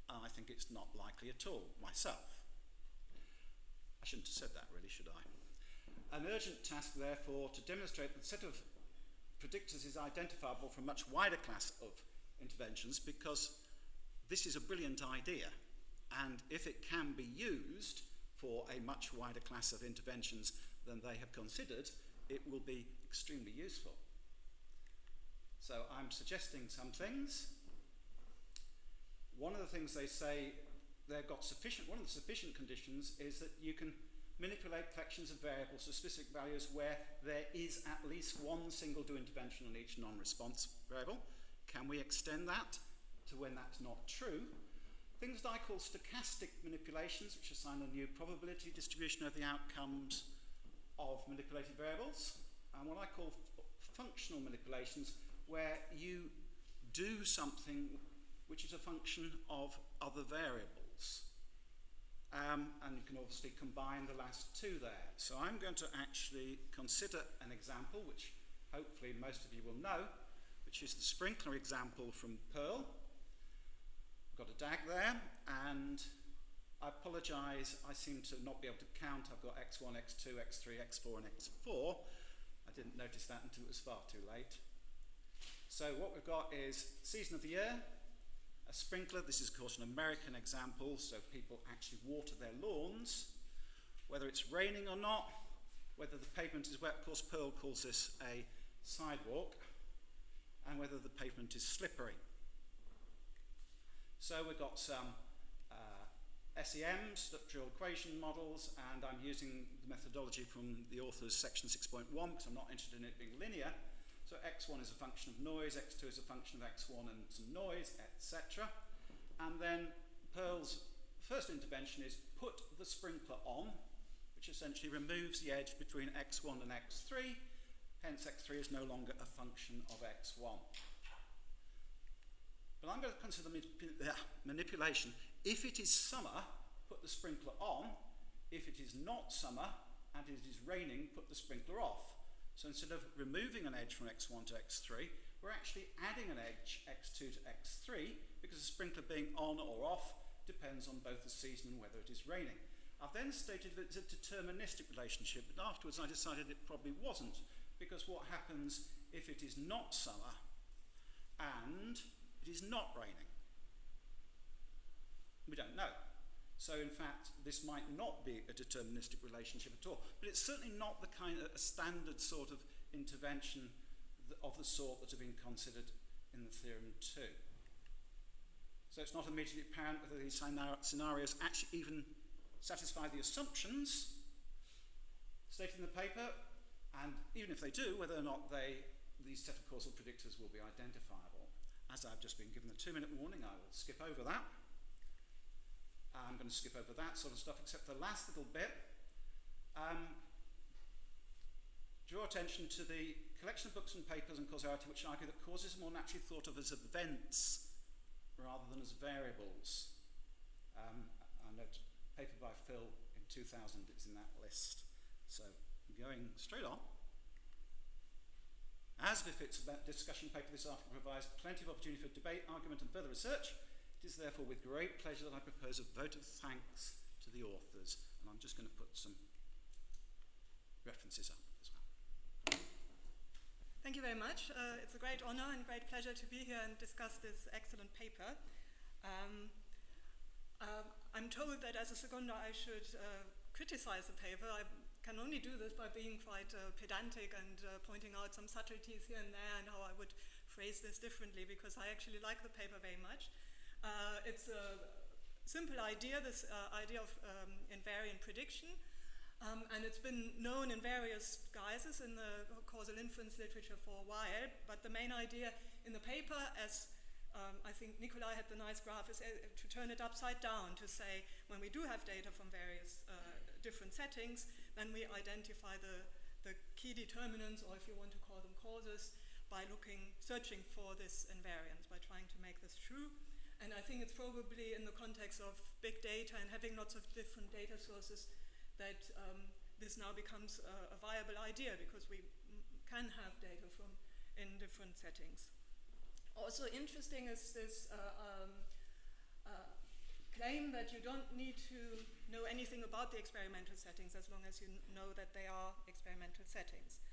Speaker 4: I think it's not likely at all, myself. I shouldn't have said that, really, should I? An urgent task, therefore, to demonstrate that the set of predictors is identifiable from a much wider class of interventions, because this is a brilliant idea, and if it can be used for a much wider class of interventions than they have considered, it will be extremely useful. So I'm suggesting some things. One of the things they say they've got one of the sufficient conditions is that you can manipulate collections of variables to specific values where there is at least one single do intervention on each non-response variable. Can we extend that to when that's not true? Things that I call stochastic manipulations, which assign a new probability distribution of the outcomes of manipulated variables, and what I call functional manipulations, where you do something which is a function of other variables. And you can obviously combine the last 2 there. So I'm going to actually consider an example, which hopefully most of you will know, which is the sprinkler example from Pearl. I've got a DAG there, and I apologise, I seem to not be able to count. I've got x1, x2, x3, x4, and x4. I didn't notice that until it was far too late. So what we've got is season of the year, a sprinkler. This is of course an American example, so people actually water their lawns, whether it's raining or not, whether the pavement is wet. Of course Pearl calls this a sidewalk, and whether the pavement is slippery. So we've got some SEM, structural equation models, and I'm using the methodology from the author's section 6.1 because I'm not interested in it being linear. So x1 is a function of noise, x2 is a function of x1 and some noise, etc. And then Pearl's first intervention is put the sprinkler on, which essentially removes the edge between x1 and x3, hence x3 is no longer a function of x1. But I'm going to consider manipulation. If it is summer, put the sprinkler on. If it is not summer and it is raining, put the sprinkler off. So instead of removing an edge from x1 to x3, we're actually adding an edge x2 to x3 because the sprinkler being on or off depends on both the season and whether it is raining. I've then stated that it's a deterministic relationship, but afterwards I decided it probably wasn't, because what happens if it is not summer and it is not raining? We don't know. So in fact, this might not be a deterministic relationship at all, but it's certainly not the kind of a standard sort of intervention of the sort that have been considered in the theorem 2. So it's not immediately apparent whether these scenarios actually even satisfy the assumptions stated in the paper, and even if they do, whether or not these set of causal predictors will be identifiable. As I've just been given a 2-minute warning, I will skip over that. I'm going to skip over that sort of stuff, except the last little bit. Draw attention to the collection of books and papers and causality which argue that causes are more naturally thought of as events rather than as variables. I note a paper by Phil in 2000 is in that list. So going straight on. As befits a discussion paper, this article provides plenty of opportunity for debate, argument and further research. It is therefore with great pleasure that I propose a vote of thanks to the authors. And I'm just going to put some references up as well.
Speaker 5: Thank you very much. It's a great honor and great pleasure to be here and discuss this excellent paper. I'm told that as a seconder I should criticize the paper. I can only do this by being quite pedantic and pointing out some subtleties here and there and how I would phrase this differently, because I actually like the paper very much. It's a simple idea, this idea of invariant prediction, and it's been known in various guises in the causal inference literature for a while, but the main idea in the paper, as I think Nicolai had the nice graph, is to turn it upside down, to say when we do have data from various different settings, then we identify the key determinants, or if you want to call them causes, by searching for this invariance, by trying to make this true. And I think it's probably in the context of big data and having lots of different data sources that this now becomes a viable idea, because we can have data from in different settings. Also interesting is this claim that you don't need to know anything about the experimental settings as long as you know that they are experimental settings.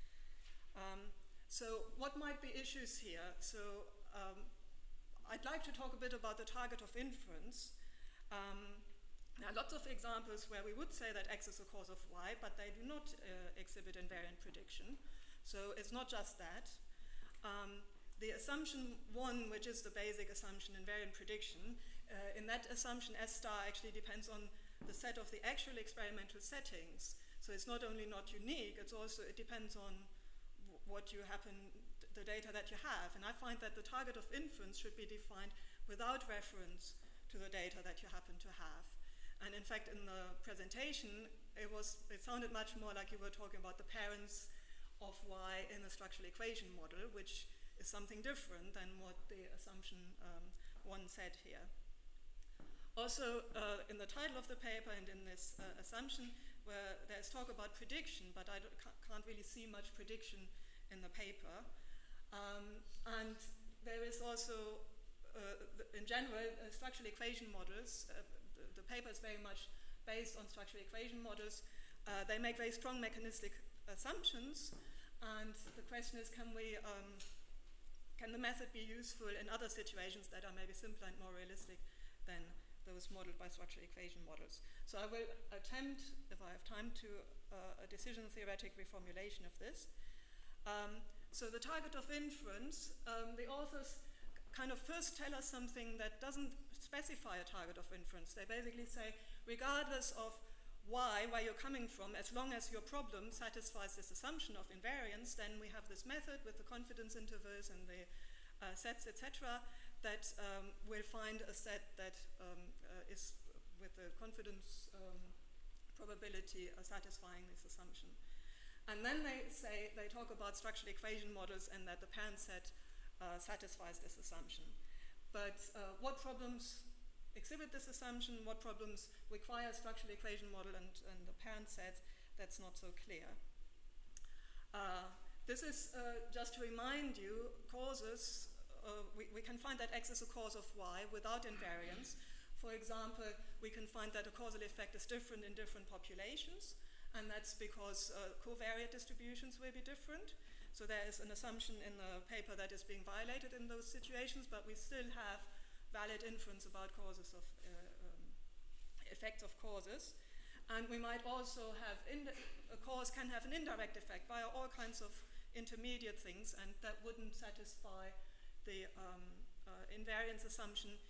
Speaker 5: So what might be issues here? So I'd like to talk a bit about the target of inference. There are lots of examples where we would say that X is a cause of Y, but they do not exhibit invariant prediction. So it's not just that. The assumption 1, which is the basic assumption, invariant prediction, in that assumption S star actually depends on the set of the actual experimental settings. So it's not only not unique, it depends on what you the data that you have. And I find that the target of inference should be defined without reference to the data that you happen to have. And in fact, in the presentation, it sounded much more like you were talking about the parents of Y in a structural equation model, which is something different than what the assumption 1 said here. Also, in the title of the paper and in this assumption, where there's talk about prediction, but I can't really see much prediction in the paper. And there is also, in general, structural equation models. The paper is very much based on structural equation models. They make very strong mechanistic assumptions, and the question is, can the method be useful in other situations that are maybe simpler and more realistic than those modeled by structural equation models? So I will attempt, if I have time, to a decision theoretic reformulation of this. So the target of inference, the authors kind of first tell us something that doesn't specify a target of inference. They basically say, regardless of where you're coming from, as long as your problem satisfies this assumption of invariance, then we have this method with the confidence intervals and the sets, etc., that will find a set that is with the confidence probability satisfying this assumption. And then they talk about structural equation models and that the parent set satisfies this assumption. But what problems exhibit this assumption, what problems require a structural equation model and the parent set, that's not so clear. This is just to remind you, causes, we can find that X is a cause of Y without invariance. For example, we can find that a causal effect is different in different populations, and that's because covariate distributions will be different. So there is an assumption in the paper that is being violated in those situations, but we still have valid inference about causes of effects of causes. And we might also have, a cause can have an indirect effect via all kinds of intermediate things, and that wouldn't satisfy the invariance assumption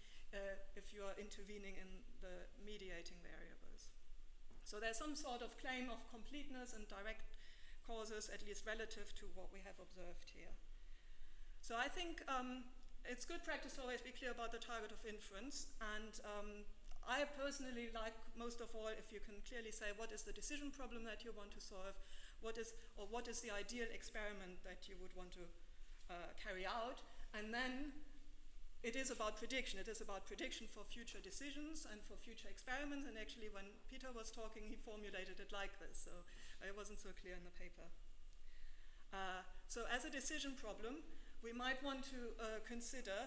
Speaker 5: if you are intervening in the mediating variables. So there's some sort of claim of completeness and direct causes, at least relative to what we have observed here. So I think it's good practice to always be clear about the target of inference, and I personally like most of all if you can clearly say what is the decision problem that you want to solve, what is the ideal experiment that you would want to carry out, and then it is about prediction. It is about prediction for future decisions and for future experiments, and actually when Peter was talking he formulated it like this, so it wasn't so clear in the paper. So as a decision problem, we might want to consider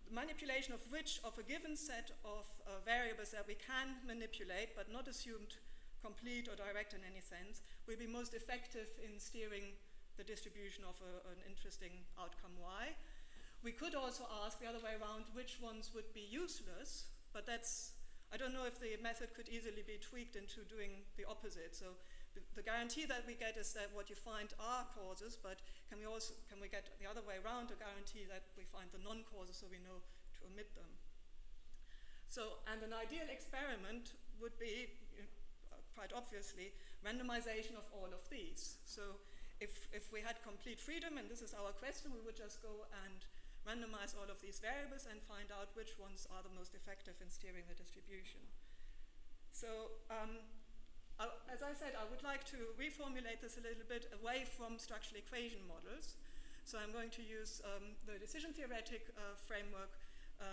Speaker 5: manipulation of which of a given set of variables that we can manipulate but not assumed complete or direct in any sense will be most effective in steering the distribution of an interesting outcome Y. We could also ask the other way around which ones would be useless, but that's, I don't know if the method could easily be tweaked into doing the opposite. So the guarantee that we get is that what you find are causes, but can we get the other way around, a guarantee that we find the non-causes so we know to omit them. So, and an ideal experiment would be, quite obviously, randomization of all of these. So if we had complete freedom, and this is our question, we would just go and randomize all of these variables and find out which ones are the most effective in steering the distribution. So as I said, I would like to reformulate this a little bit away from structural equation models. So I'm going to use the decision theoretic framework,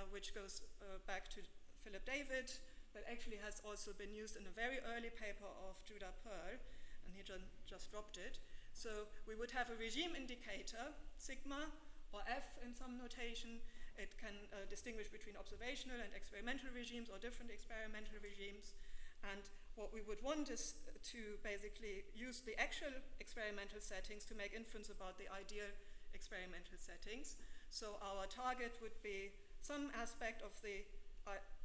Speaker 5: which goes back to Philip David, but actually has also been used in a very early paper of Judah Pearl, and he just dropped it. So we would have a regime indicator, sigma, or F in some notation. It can distinguish between observational and experimental regimes or different experimental regimes. And what we would want is to basically use the actual experimental settings to make inference about the ideal experimental settings. So our target would be some aspect of the,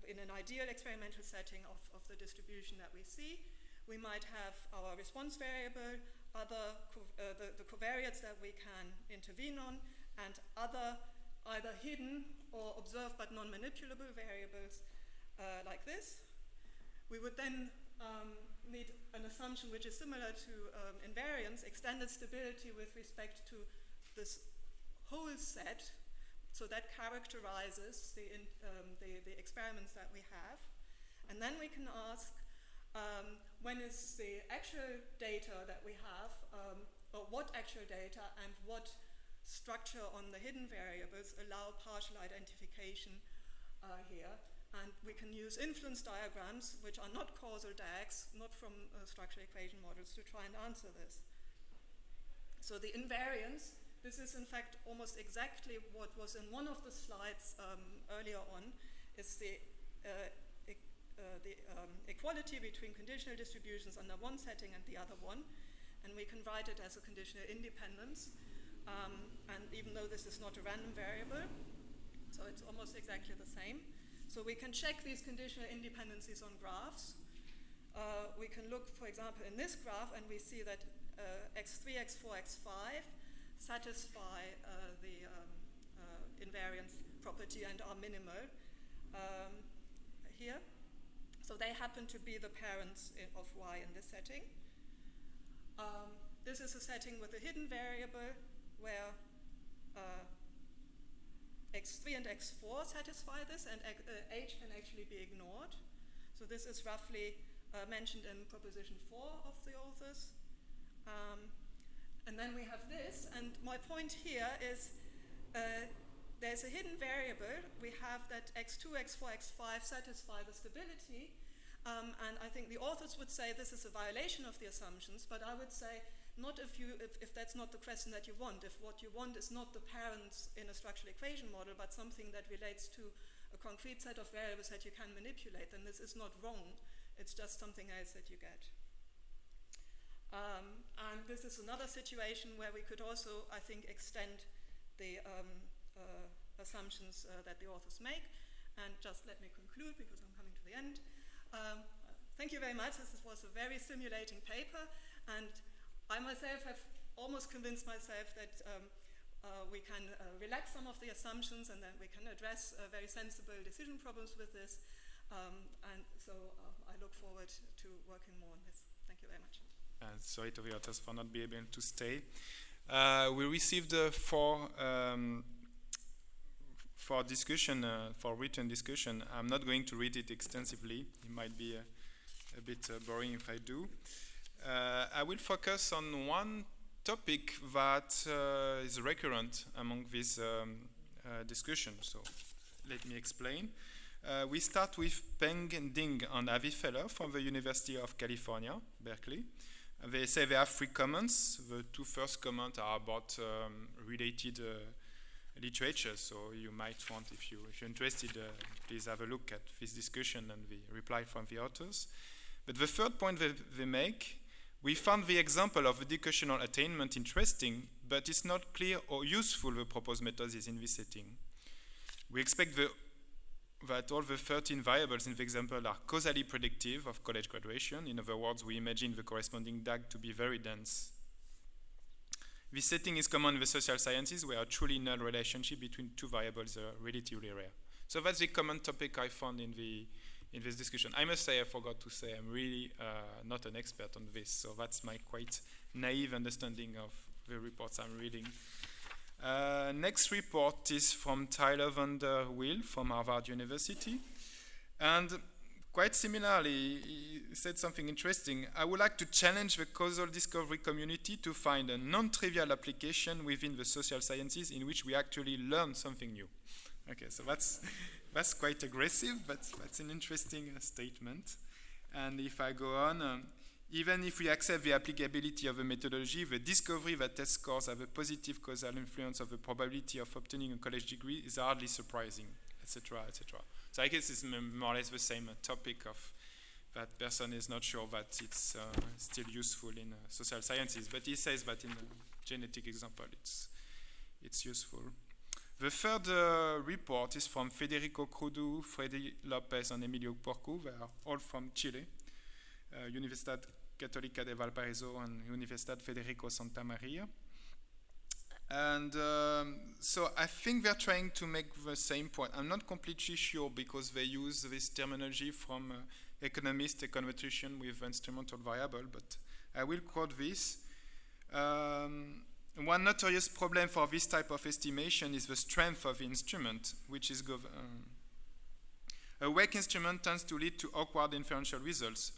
Speaker 5: in an ideal experimental setting of the distribution that we see. We might have our response variable, the covariates that we can intervene on, and other either hidden or observed but non-manipulable variables like this. We would then need an assumption which is similar to invariance, extended stability with respect to this whole set, so that characterizes the experiments that we have. And then we can ask when is the actual data that we have, or what actual data and what structure on the hidden variables allow partial identification here. And we can use influence diagrams, which are not causal DAGs, not from structural equation models, to try and answer this. So the invariance, this is in fact almost exactly what was in one of the slides earlier on, is the equality between conditional distributions under one setting and the other one. And we can write it as a conditional independence. And even though this is not a random variable, so it's almost exactly the same. So we can check these conditional independencies on graphs. We can look, for example, in this graph, and we see that x3, x4, x5 satisfy the invariance property and are minimal here. So they happen to be the parents of y in this setting. This is a setting with a hidden variable where x3 and x4 satisfy this, and h can actually be ignored. So this is roughly mentioned in proposition 4 of the authors. And then we have this, and my point here is there's a hidden variable. We have that x2, x4, x5 satisfy the stability, and I think the authors would say this is a violation of the assumptions, but I would say not if that's not the question that you want, if what you want is not the parents in a structural equation model, but something that relates to a concrete set of variables that you can manipulate, then this is not wrong. It's just something else that you get. And this is another situation where we could also, I think, extend the assumptions that the authors make. And just let me conclude because I'm coming to the end. Thank you very much. This was a very stimulating paper, and I myself have almost convinced myself that we can relax some of the assumptions and then we can address very sensible decision problems with this. And so I look forward to working more on this. Thank you very much.
Speaker 6: Sorry to the authors for not being able to stay. We received for discussion, for written discussion. I'm not going to read it extensively. It might be a bit boring if I do. I will focus on one topic that is recurrent among this discussion. So let me explain. We start with Peng Ding and Avi Feller from the University of California, Berkeley. They say they have 3 comments. The 2 first comments are about related literature, so you might want, if you're interested, please have a look at this discussion and the reply from the authors. But the third point that they make, we found the example of educational attainment interesting, but it's not clear or useful the proposed method is in this setting. We expect that all the 13 variables in the example are causally predictive of college graduation. In other words, we imagine the corresponding DAG to be very dense. This setting is common in the social sciences, where a truly null relationship between 2 variables are relatively rare. So that's the common topic I found in this discussion. I must say, I forgot to say, I'm really not an expert on this, so that's my quite naive understanding of the reports I'm reading. Next report is from Tyler van der Wiel from Harvard University. And quite similarly, he said something interesting. I would like to challenge the causal discovery community to find a non-trivial application within the social sciences in which we actually learn something new. Okay, so that's quite aggressive, but that's an interesting statement. And if I go on, even if we accept the applicability of a methodology, the discovery that test scores have a positive causal influence of the probability of obtaining a college degree is hardly surprising, etc., etc. So I guess it's more or less the same topic of that person is not sure that it's still useful in social sciences, but he says that in the genetic example it's useful. The third report is from Federico Crudu, Freddy Lopez, and Emilio Porcu. They are all from Chile. Universidad Católica de Valparaíso and Universidad Federico Santa Maria. And so I think they're trying to make the same point. I'm not completely sure because they use this terminology from economist econometrician with instrumental variable, but I will quote this. One notorious problem for this type of estimation is the strength of the instrument, which is a weak instrument tends to lead to awkward inferential results.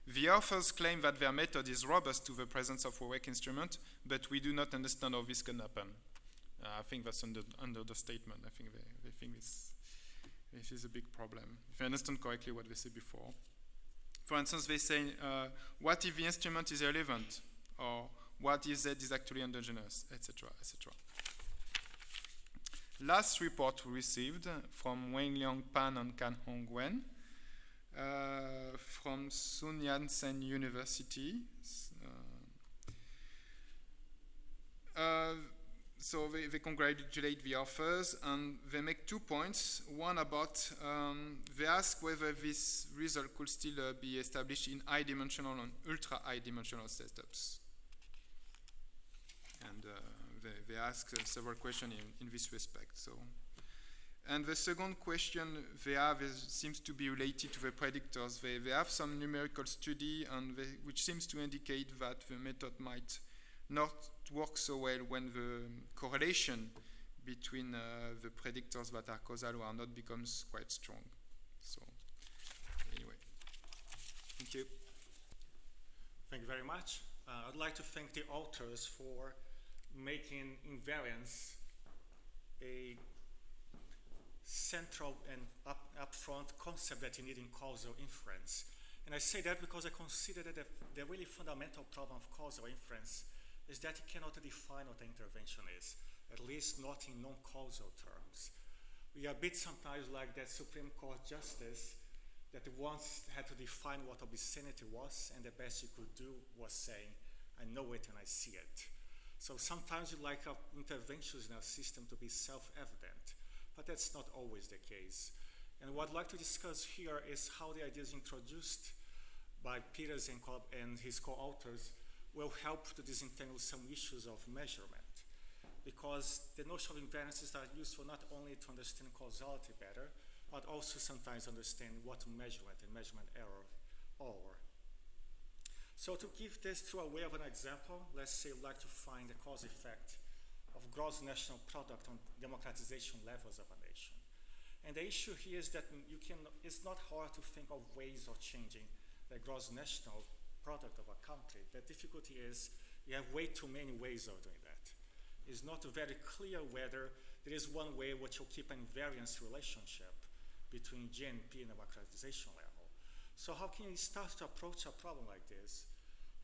Speaker 6: The authors claim that their method is robust to the presence of a weak instrument, but we do not understand how this can happen. I think that's under the statement. I think they think this is a big problem. If I understand correctly what they said before. For instance, they say, what if the instrument is irrelevant? Or what if Z is actually endogenous, etc., etc. Last report we received from Wenliang Pan and Kan Hong Wen from Sun Yat-sen University. So they congratulate the authors and they make 2 points. One about, they ask whether this result could still be established in high-dimensional and ultra-high-dimensional setups. And they ask several questions in this respect. So And the second question they have seems to be related to the predictors. They have some numerical study which seems to indicate that the method might not work so well when the correlation between the predictors that are causal or not becomes quite strong. So anyway, thank you.
Speaker 7: Thank you very much. I'd like to thank the authors for making invariance a central and upfront concept that you need in causal inference. And I say that because I consider that the really fundamental problem of causal inference is that you cannot define what an intervention is, at least not in non-causal terms. We are a bit sometimes like that Supreme Court justice that once had to define what obscenity was, and the best you could do was saying, I know it and I see it. So sometimes you like our interventions in our system to be self-evident, but that's not always the case. And what I'd like to discuss here is how the ideas introduced by Peters and his co-authors will help to disentangle some issues of measurement. Because the notion of invariances are useful not only to understand causality better, but also sometimes understand what measurement and measurement error are. So to give this through a way of an example, let's say we'd like to find the cause effect of gross national product on democratization levels of a nation. And the issue here is that it's not hard to think of ways of changing the gross national product of a country. The difficulty is you have way too many ways of doing that. It's not very clear whether there is one way which will keep an invariance relationship between GNP and democratization level. So how can we start to approach a problem like this?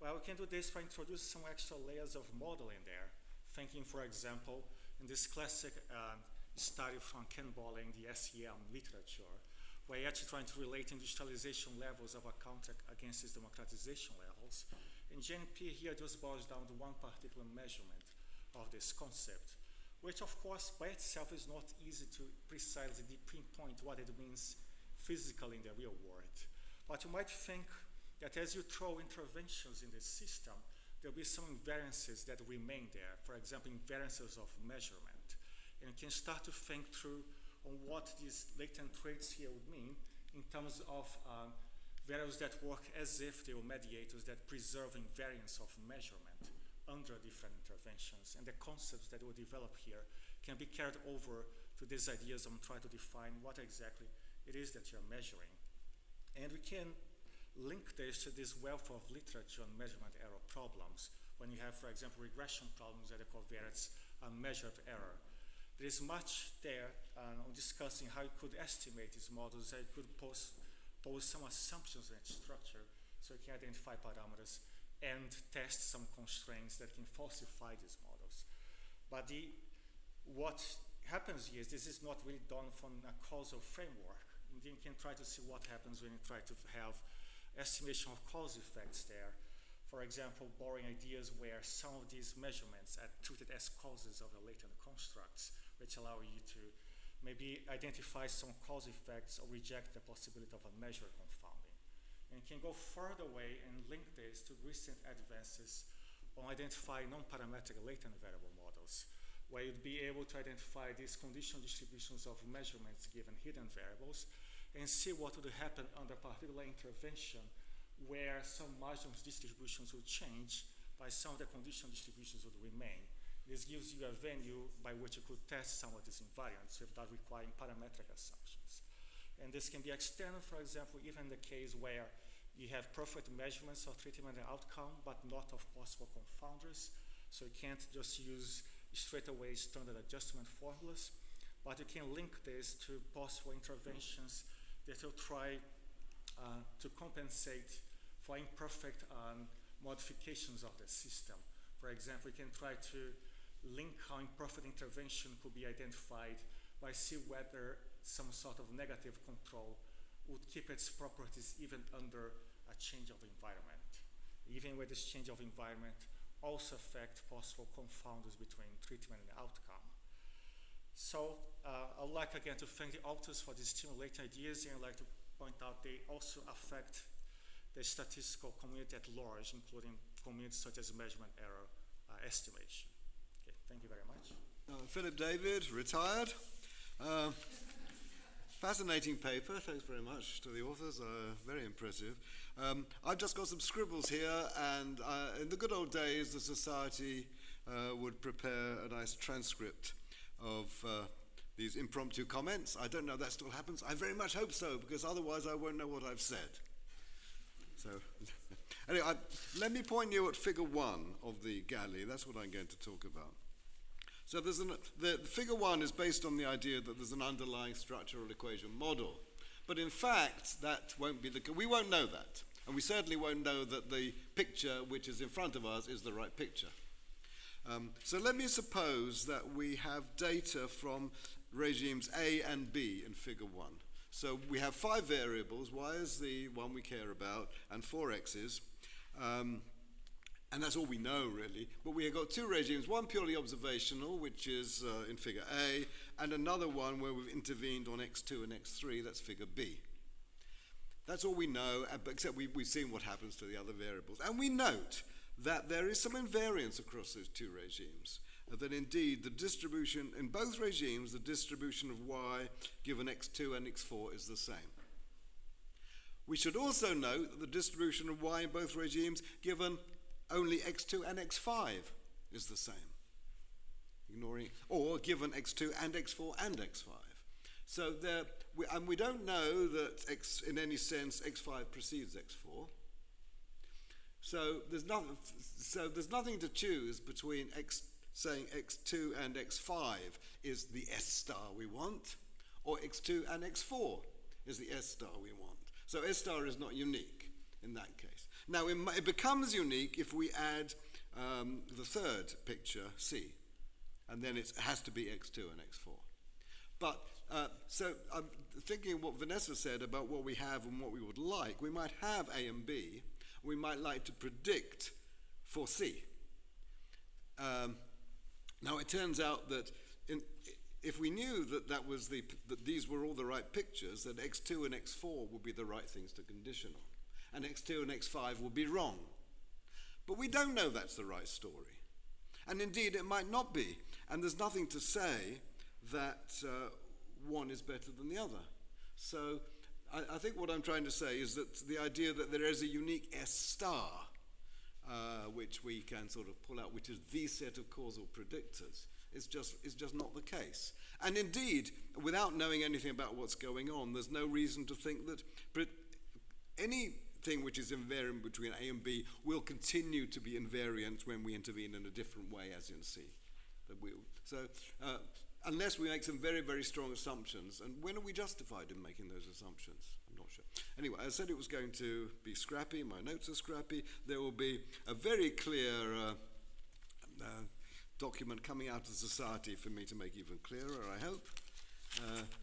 Speaker 7: Well, we can do this by introducing some extra layers of modeling there. Thinking, for example, in this classic study from Ken Bolle in the SEM literature, where you're actually trying to relate industrialization levels of a country against its democratization levels. And GNP here just boils down to one particular measurement of this concept, which of course by itself is not easy to precisely pinpoint what it means physically in the real world. But you might think that as you throw interventions in this system, there'll be some invariances that remain there. For example, invariances of measurement. And you can start to think through on what these latent traits here would mean in terms of variables that work as if they were mediators that preserve invariance of measurement under different interventions. And the concepts that we develop here can be carried over to these ideas of trying to define what exactly it is that you're measuring. And we can link this to this wealth of literature on measurement error problems. When you have, for example, regression problems that are covariates measured error. There is much there on discussing how you could estimate these models, how you could pose some assumptions in its structure so you can identify parameters and test some constraints that can falsify these models. But what happens here is this is not really done from a causal framework. And then you can try to see what happens when you try to have estimation of cause effects there. For example, borrowing ideas where some of these measurements are treated as causes of the latent constructs, which allow you to maybe identify some cause effects or reject the possibility of a measure confounding. And you can go further away and link this to recent advances on identifying non-parametric latent variable models, where you'd be able to identify these conditional distributions of measurements given hidden variables and see what would happen under a particular intervention where some marginal distributions would change, but some of the conditional distributions would remain. This gives you a venue by which you could test some of these invariants without requiring parametric assumptions. And this can be extended, for example, even in the case where you have perfect measurements of treatment and outcome, but not of possible confounders. So you can't just use straight away standard adjustment formulas, but you can link this to possible interventions that will try to compensate for imperfect modifications of the system. For example, you can try to link how imperfect intervention could be identified by see whether some sort of negative control would keep its properties even under a change of environment. Even with this change of environment also affect possible confounders between treatment and outcome. So I'd like again to thank the authors for these stimulating ideas, and I'd like to point out they also affect the statistical community at large, including communities such as measurement error estimation. Okay, thank you very much.
Speaker 8: Philip David, retired. Fascinating paper. Thanks very much to the authors. Very impressive. I've just got some scribbles here, and in the good old days, the Society would prepare a nice transcript of these impromptu comments. I don't know if that still happens. I very much hope so, because otherwise I won't know what I've said. So, anyway, let me point you at figure 1 of the galley. That's what I'm going to talk about. So the figure 1 is based on the idea that there's an underlying structural equation model. But in fact, that won't be we won't know that. And we certainly won't know that the picture which is in front of us is the right picture. So let me suppose that we have data from regimes A and B in figure 1. So we have 5 variables. Y is the one we care about, and 4 x's. And that's all we know, really. But we have got 2 regimes, one purely observational, which is in figure A, and another one where we've intervened on x2 and x3, that's figure B. That's all we know, except we've seen what happens to the other variables. And we note that there is some invariance across those 2 regimes, that indeed the distribution, in both regimes, the distribution of y given x2 and x4 is the same. We should also note that the distribution of y in both regimes given only x2 and x5 is the same, or given x2 and x4 and x5. So we don't know that in any sense x5 precedes x4. So there's nothing to choose between saying x2 and x5 is the S star we want, or x2 and x4 is the S star we want. So S star is not unique in that case. Now, it becomes unique if we add the third picture, C, and then it has to be x2 and x4. But, so I'm thinking what Vanessa said about what we have and what we would like. We might have A and B. We might like to predict for C. Now, it turns out that if we knew that these were all the right pictures, that x2 and x4 would be the right things to condition on, and x2 and x5 will be wrong. But we don't know that's the right story. And indeed, it might not be. And there's nothing to say that one is better than the other. So I think what I'm trying to say is that the idea that there is a unique S star, which we can sort of pull out, which is the set of causal predictors, is just not the case. And indeed, without knowing anything about what's going on, there's no reason to think that anything which is invariant between A and B will continue to be invariant when we intervene in a different way, as in C. Unless we make some very, very strong assumptions, and when are we justified in making those assumptions? I'm not sure. Anyway, I said it was going to be scrappy. My notes are scrappy. There will be a very clear document coming out of the Society for me to make even clearer, I hope.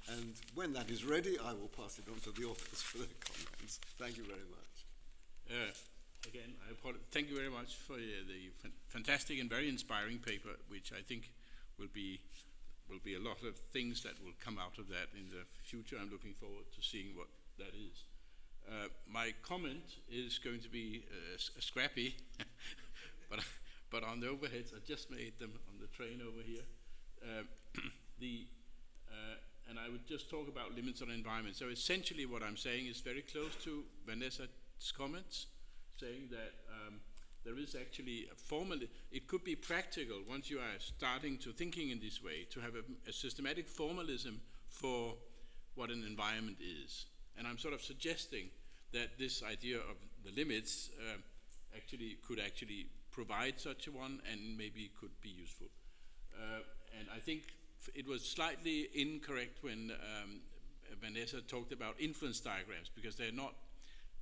Speaker 8: And when that is ready, I will pass it on to the authors for their comments. Thank you very much.
Speaker 9: Again, thank you very much for the fantastic and very inspiring paper, which I think will be a lot of things that will come out of that in the future. I'm looking forward to seeing what that is. My comment is going to be scrappy, but on the overheads, I just made them on the train over here. And I would just talk about limits on environment. So essentially what I'm saying is very close to Vanessa's comments, saying that there is actually it could be practical once you are starting to thinking in this way, to have a systematic formalism for what an environment is. And I'm sort of suggesting that this idea of the limits could actually provide such a one, and maybe could be useful. And I think it was slightly incorrect when Vanessa talked about inference diagrams, because they're not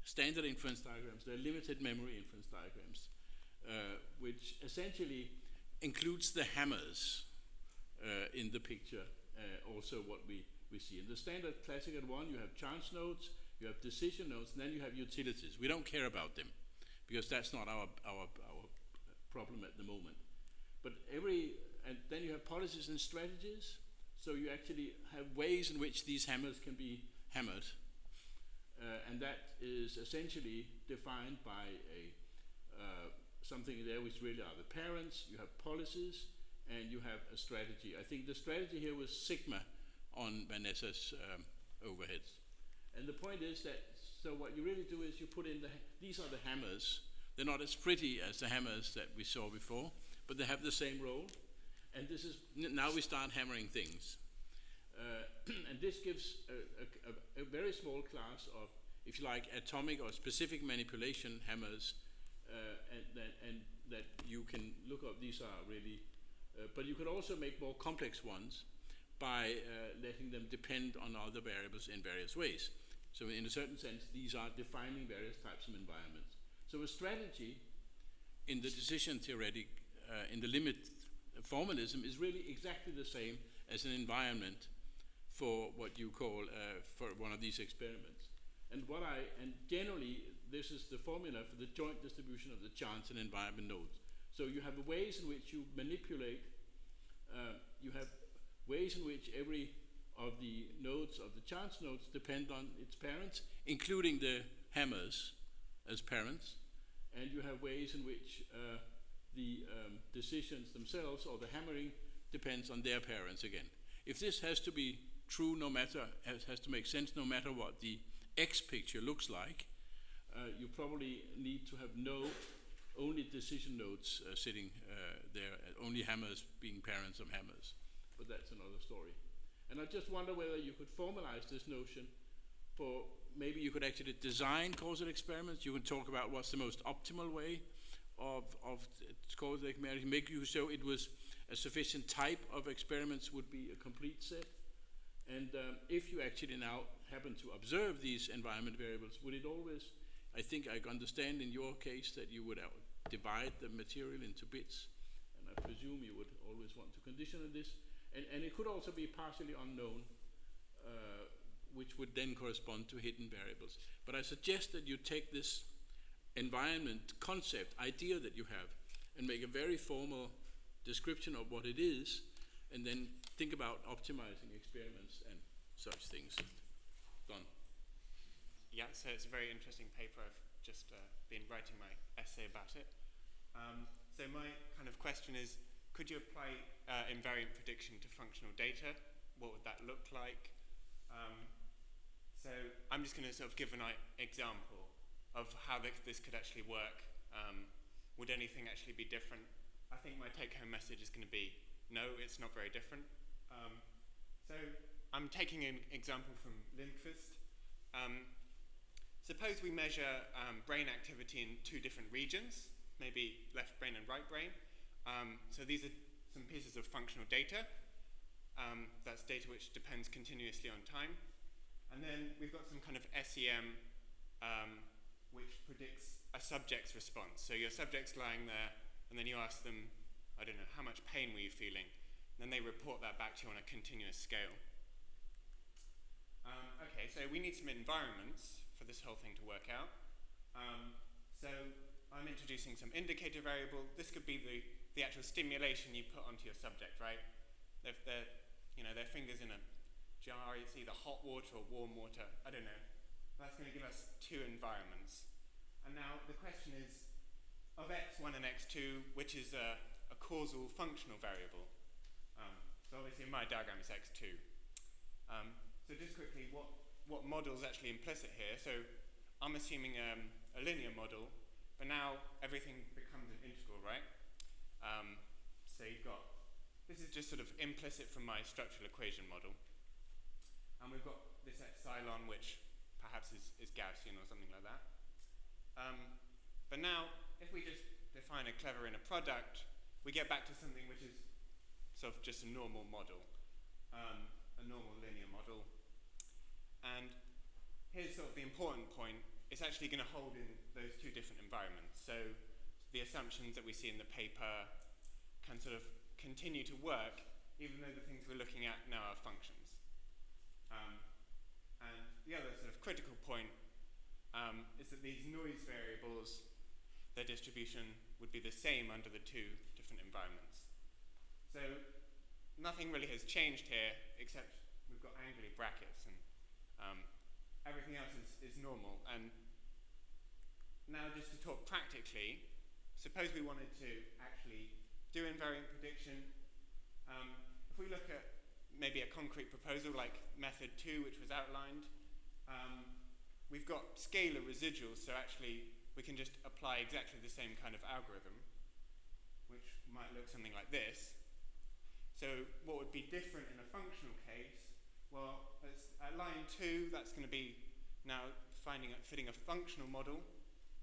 Speaker 9: standard inference diagrams, they're limited memory inference diagrams, which essentially includes the hammers in the picture, also what we see. In the standard classical one, you have chance nodes, you have decision nodes, and then you have utilities. We don't care about them, because that's not our problem at the moment. But and then you have policies and strategies, so you actually have ways in which these hammers can be hammered. And that is essentially defined by something there which really are the parents. You have policies, and you have a strategy. I think the strategy here was sigma, on Vanessa's overheads. And the point is that, so what you really do is you put in these are the hammers. They're not as pretty as the hammers that we saw before, but they have the same role. And this is, now we start hammering things. And this gives a very small class of, if you like, atomic or specific manipulation hammers, and that you can look up. These are really, but you could also make more complex ones by letting them depend on other variables in various ways. So in a certain sense, these are defining various types of environments. So a strategy in the decision theoretic, in the limit formalism, is really exactly the same as an environment for what you call, for one of these experiments. And generally, this is the formula for the joint distribution of the chance and environment nodes. So you have ways in which you manipulate, you have ways in which every of the nodes, of the chance nodes, depend on its parents, including the hammers as parents. And you have ways in which the decisions themselves, or the hammering, depends on their parents again. If this has to be true, no matter, has to make sense no matter what the X picture looks like, you probably need to have only decision nodes sitting there, only hammers being parents of hammers. But that's another story. And I just wonder whether you could formalize this notion for, maybe you could actually design causal experiments. You can talk about what's the most optimal way of causal experiments, make you so it was a sufficient type of experiments would be a complete set. And if you actually now happen to observe these environment variables, would it always, I think I understand in your case that you would divide the material into bits, and I presume you would always want to condition on this. And it could also be partially unknown, which would then correspond to hidden variables. But I suggest that you take this environment concept, idea that you have, and make a very formal description of what it is, and then think about optimizing experiments and such things. Done.
Speaker 2: Yeah, so it's a very interesting paper. I've just been writing my essay about it. So my kind of question is, could you apply invariant prediction to functional data? What would that look like? So I'm just going to sort of give an example of how this could actually work. Would anything actually be different? I think my take-home message is going to be, no, it's not very different. So I'm taking an example from Lindqvist. Suppose we measure brain activity in two different regions, maybe left brain and right brain. So these are some pieces of functional data. That's data which depends continuously on time. And then we've got some kind of SEM which predicts a subject's response. So your subject's lying there, and then you ask them, I don't know, how much pain were you feeling? And then they report that back to you on a continuous scale. Okay, so we need some environments for this whole thing to work out. So I'm introducing some indicator variable. This could be the actual stimulation you put onto your subject, right? Their fingers in a jar, it's either hot water or warm water, I don't know. That's going to give us two environments. And now the question is, of x1 and x2, which is a causal functional variable? So obviously in my diagram it's x2. So just quickly, what model is actually implicit here? So I'm assuming a linear model, but now everything becomes an integral, right? So you've got, this is just sort of implicit from my structural equation model. And we've got this epsilon, which perhaps is Gaussian or something like that. But now, if we just define a clever inner product, we get back to something which is sort of just a normal model, a normal linear model. And here's sort of the important point. It's actually going to hold in those two different environments. So the assumptions that we see in the paper can sort of continue to work, even though the things we're looking at now are functions. And the other sort of critical point is that these noise variables, their distribution would be the same under the two different environments. So nothing really has changed here, except we've got angular brackets, and everything else is normal. And now just to talk practically, suppose we wanted to actually do invariant prediction. If we look at maybe a concrete proposal like method 2, which was outlined, we've got scalar residuals, so actually we can just apply exactly the same kind of algorithm, which might look something like this. So what would be different in a functional case? Well, at line 2, that's going to be now fitting a functional model.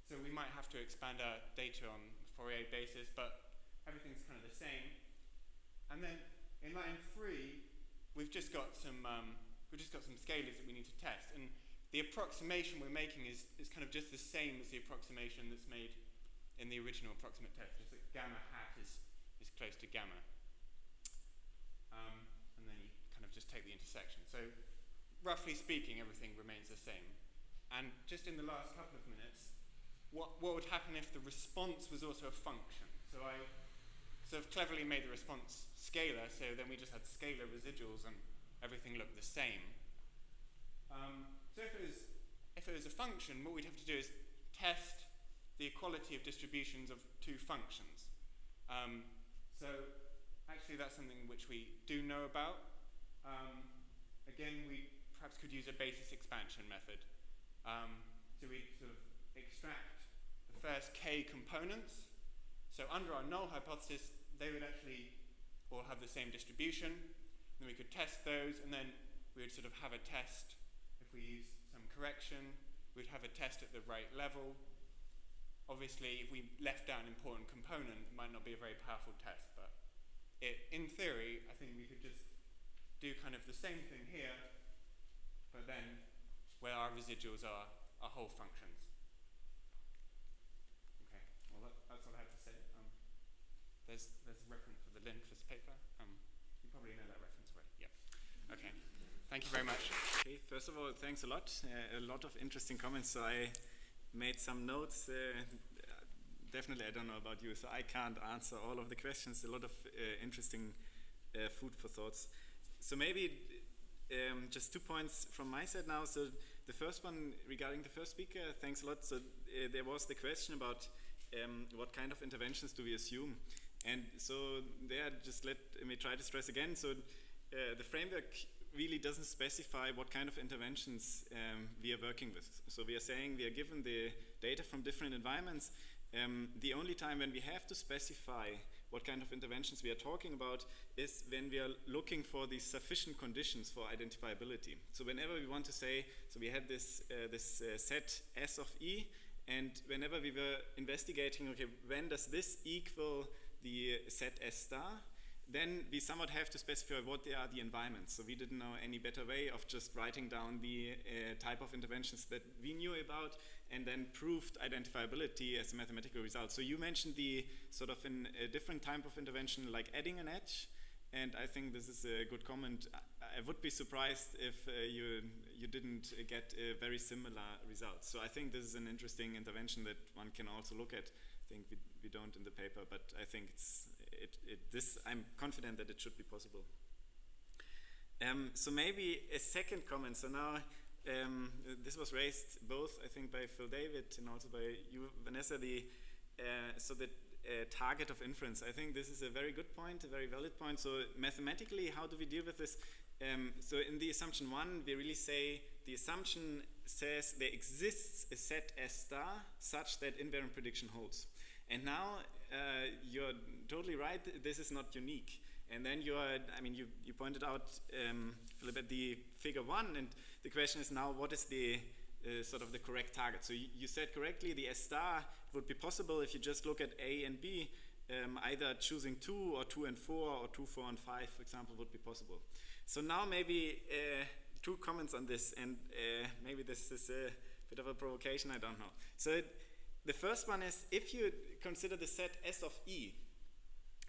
Speaker 2: So we might have to expand our data on a Fourier basis, but everything's kind of the same. And then in line 3, we've just got some scalars that we need to test, and the approximation we're making is kind of just the same as the approximation that's made in the original approximate test. Just that gamma hat is close to gamma, and then you kind of just take the intersection. So roughly speaking, everything remains the same. And just in the last couple of minutes, what would happen if the response was also a function? So I sort of cleverly made the response scalar, so then we just had scalar residuals and everything looked the same. So if it was a function, what we'd have to do is test the equality of distributions of two functions. So actually that's something which we do know about. Again, we perhaps could use a basis expansion method. So we sort of extract the first k components. So under our null hypothesis, they would actually all have the same distribution. Then we could test those, and then we would sort of have a test. If we use some correction, we'd have a test at the right level. Obviously, if we left out an important component, it might not be a very powerful test, but in theory, I think we could just do kind of the same thing here, but then where our residuals are whole functions. Okay, well that's all I have to say. There's a reference for the link for this paper. You probably know that reference already. Yeah. Okay. Thank you very much. Okay. First of all, thanks a lot. A lot of interesting comments. So I made some notes. Definitely, I don't know about you, so I can't answer all of the questions. A lot of interesting food for thoughts. So maybe just 2 points from my side now. So the first one regarding the first speaker, thanks a lot. So there was the question about what kind of interventions do we assume? And so there, just let me try to stress again. So the framework really doesn't specify what kind of interventions we are working with. So we are saying we are given the data from different environments. The only time when we have to specify what kind of interventions we are talking about is when we are looking for the sufficient conditions for identifiability. So whenever we want to say, so we had this set S of E, and whenever we were investigating, okay, when does this equal the set S star, then we somewhat have to specify what they are the environments. So we didn't know any better way of just writing down the type of interventions that we knew about and then proved identifiability as a mathematical result. So you mentioned the sort of a different type of intervention like adding an edge, and I think this is a good comment. I would be surprised if you didn't get a very similar result. So I think this is an interesting intervention that one can also look at. I think we don't in the paper, but I think I'm confident that it should be possible. So maybe a second comment. So now this was raised both, I think, by Phil David and also by you, Vanessa. So the target of inference. I think this is a very good point, a very valid point. So mathematically, how do we deal with this? So in the assumption 1, we really say the assumption says there exists a set S star such that invariant prediction holds. And now you're totally right, this is not unique. And then you pointed out, Philip, at the figure 1, and the question is now, what is the sort of the correct target? So you said correctly, the S star would be possible if you just look at A and B, either choosing 2 or 2 and 4 or 2, 4 and 5, for example, would be possible. So now maybe 2 comments on this, and maybe this is a bit of a provocation, I don't know. So the first one is, if you consider the set S of E,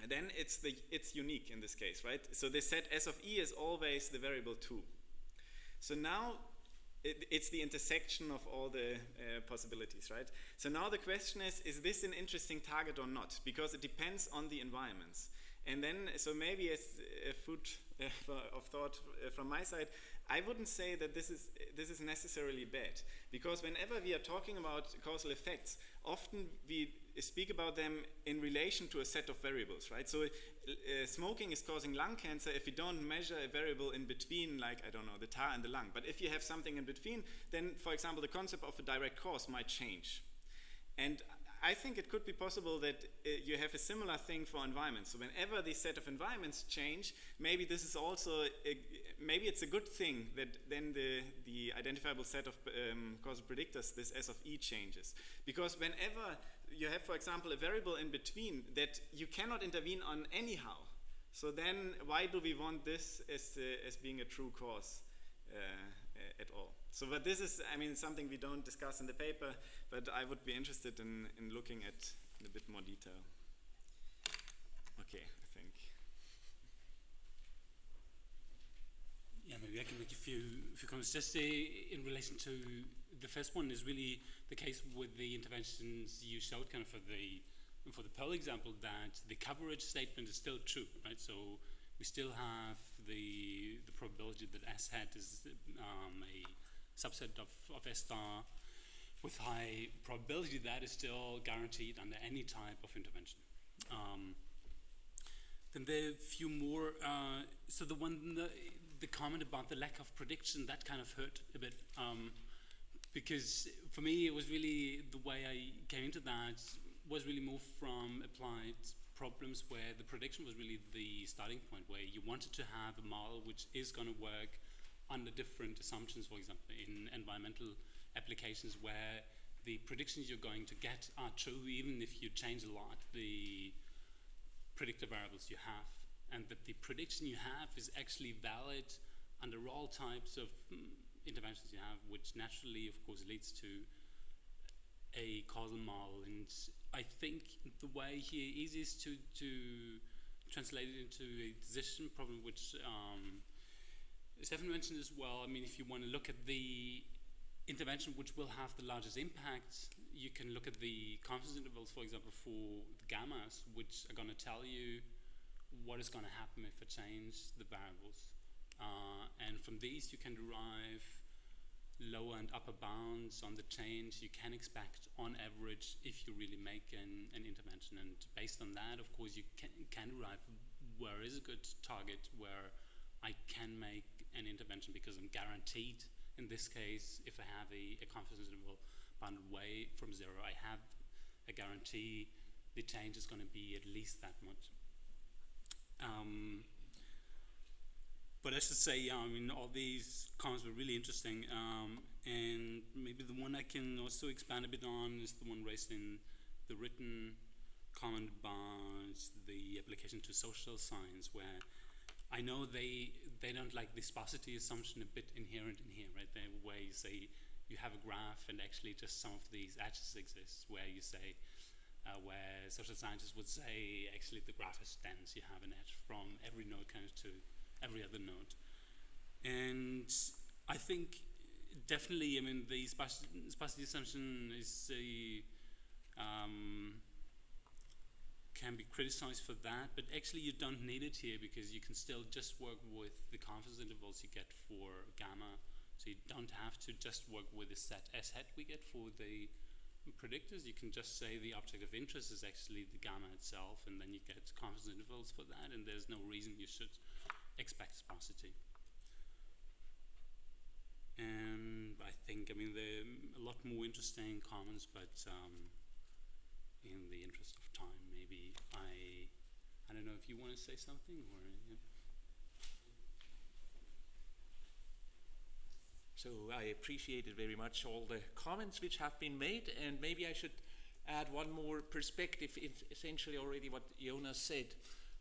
Speaker 2: then it's unique in this case, right? So the set S of E is always the variable 2. So now it's the intersection of all the possibilities, right? So now the question is this an interesting target or not? Because it depends on the environments. And then, so maybe as a food of thought from my side, I wouldn't say that this is necessarily bad, because whenever we are talking about causal effects, often we speak about them in relation to a set of variables, right? So smoking is causing lung cancer if you don't measure a variable in between, like, I don't know, the tar and the lung. But if you have something in between, then, for example, the concept of a direct cause might change. And I think it could be possible that you have a similar thing for environments. So whenever the set of environments change, maybe this is also, maybe it's a good thing that then the identifiable set of causal predictors, this S of E, changes. Because whenever you have, for example, a variable in between that you cannot intervene on anyhow, so then why do we want this as being a true cause at all? So, but this is, I mean, something we don't discuss in the paper, but I would be interested in looking at in a bit more detail. Okay, I think.
Speaker 1: Yeah, maybe I can make a few comments. Just in relation to the first one is really the case with the interventions you showed, kind of for the Pearl example, that the coverage statement is still true, right? So we still have the probability that S hat is a subset of S star with high probability. That is still guaranteed under any type of intervention. Then there are a few more. So the comment about the lack of prediction, that kind of hurt a bit, because for me it was really, the way I came into that was really moved from applied problems where the prediction was really the starting point, where you wanted to have a model which is going to work under different assumptions, for example, in environmental applications where the predictions you're going to get are true even if you change a lot the predictor variables you have, and that the prediction you have is actually valid under all types of interventions you have, which naturally, of course, leads to a causal model. And I think the way here easiest to translate it into a decision problem, which Stefan mentioned as well. I mean, if you want to look at the intervention which will have the largest impact, you can look at the confidence intervals, for example, for the gammas, which are going to tell you what is going to happen if I change the variables. And from these you can derive lower and upper bounds on the change you can expect on average if you really make an intervention. And based on that, of course, you can derive where is a good target where I can make an intervention, because I'm guaranteed, in this case, if I have a confidence interval bounded away from zero, I have a guarantee the change is going to be at least that much. But I should say, I mean, all these comments were really interesting, and maybe the one I can also expand a bit on is the one raised in the written comment about the application to social science, where I know they don't like the sparsity assumption a bit inherent in here, right? Where you say you have a graph and actually just some of these edges exist, where you say, where social scientists would say actually the graph is dense, you have an edge from every node kind of to every other node. And I think definitely, I mean, the sparsity assumption is can be criticized for that, but actually you don't need it here, because you can still just work with the confidence intervals you get for gamma. So you don't have to just work with the set S hat we get for the predictors. You can just say the object of interest is actually the gamma itself, and then you get confidence intervals for that, and there's no reason you should expect sparsity. And I think, I mean, there are a lot more interesting comments, but in the interest of time, maybe I don't know if you want to say something, or yeah.
Speaker 3: So I appreciated very much all the comments which have been made, and maybe I should add one more perspective. It's essentially already what Jonas said.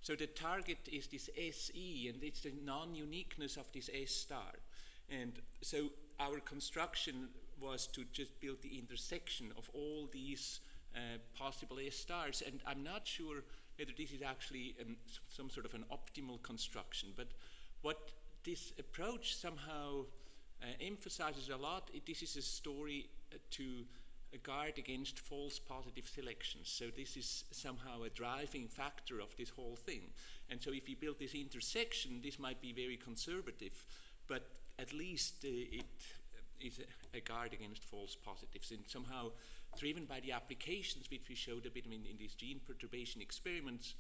Speaker 3: So the target is this SE, and it's the non-uniqueness of this S star. And so our construction was to just build the intersection of all these possible S stars, and I'm not sure whether this is actually some sort of an optimal construction, but what this approach somehow emphasizes a lot, this is a story to guard against false positive selections. So this is somehow a driving factor of this whole thing. And so if you build this intersection, this might be very conservative, but at least it is a guard against false positives. And somehow driven by the applications which we showed a bit in these gene perturbation experiments,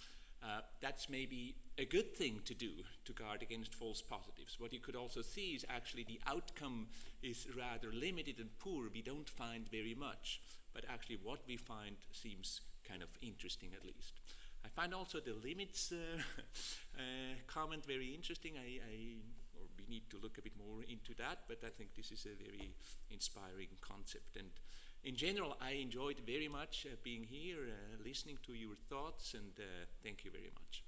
Speaker 3: that's maybe a good thing to do to guard against false positives. What you could also see is actually the outcome is rather limited and poor. We don't find very much, but actually what we find seems kind of interesting at least. I find also the limits comment very interesting. Or we need to look a bit more into that, but I think this is a very inspiring concept. And in general, I enjoyed very much being here, listening to your thoughts, and thank you very much.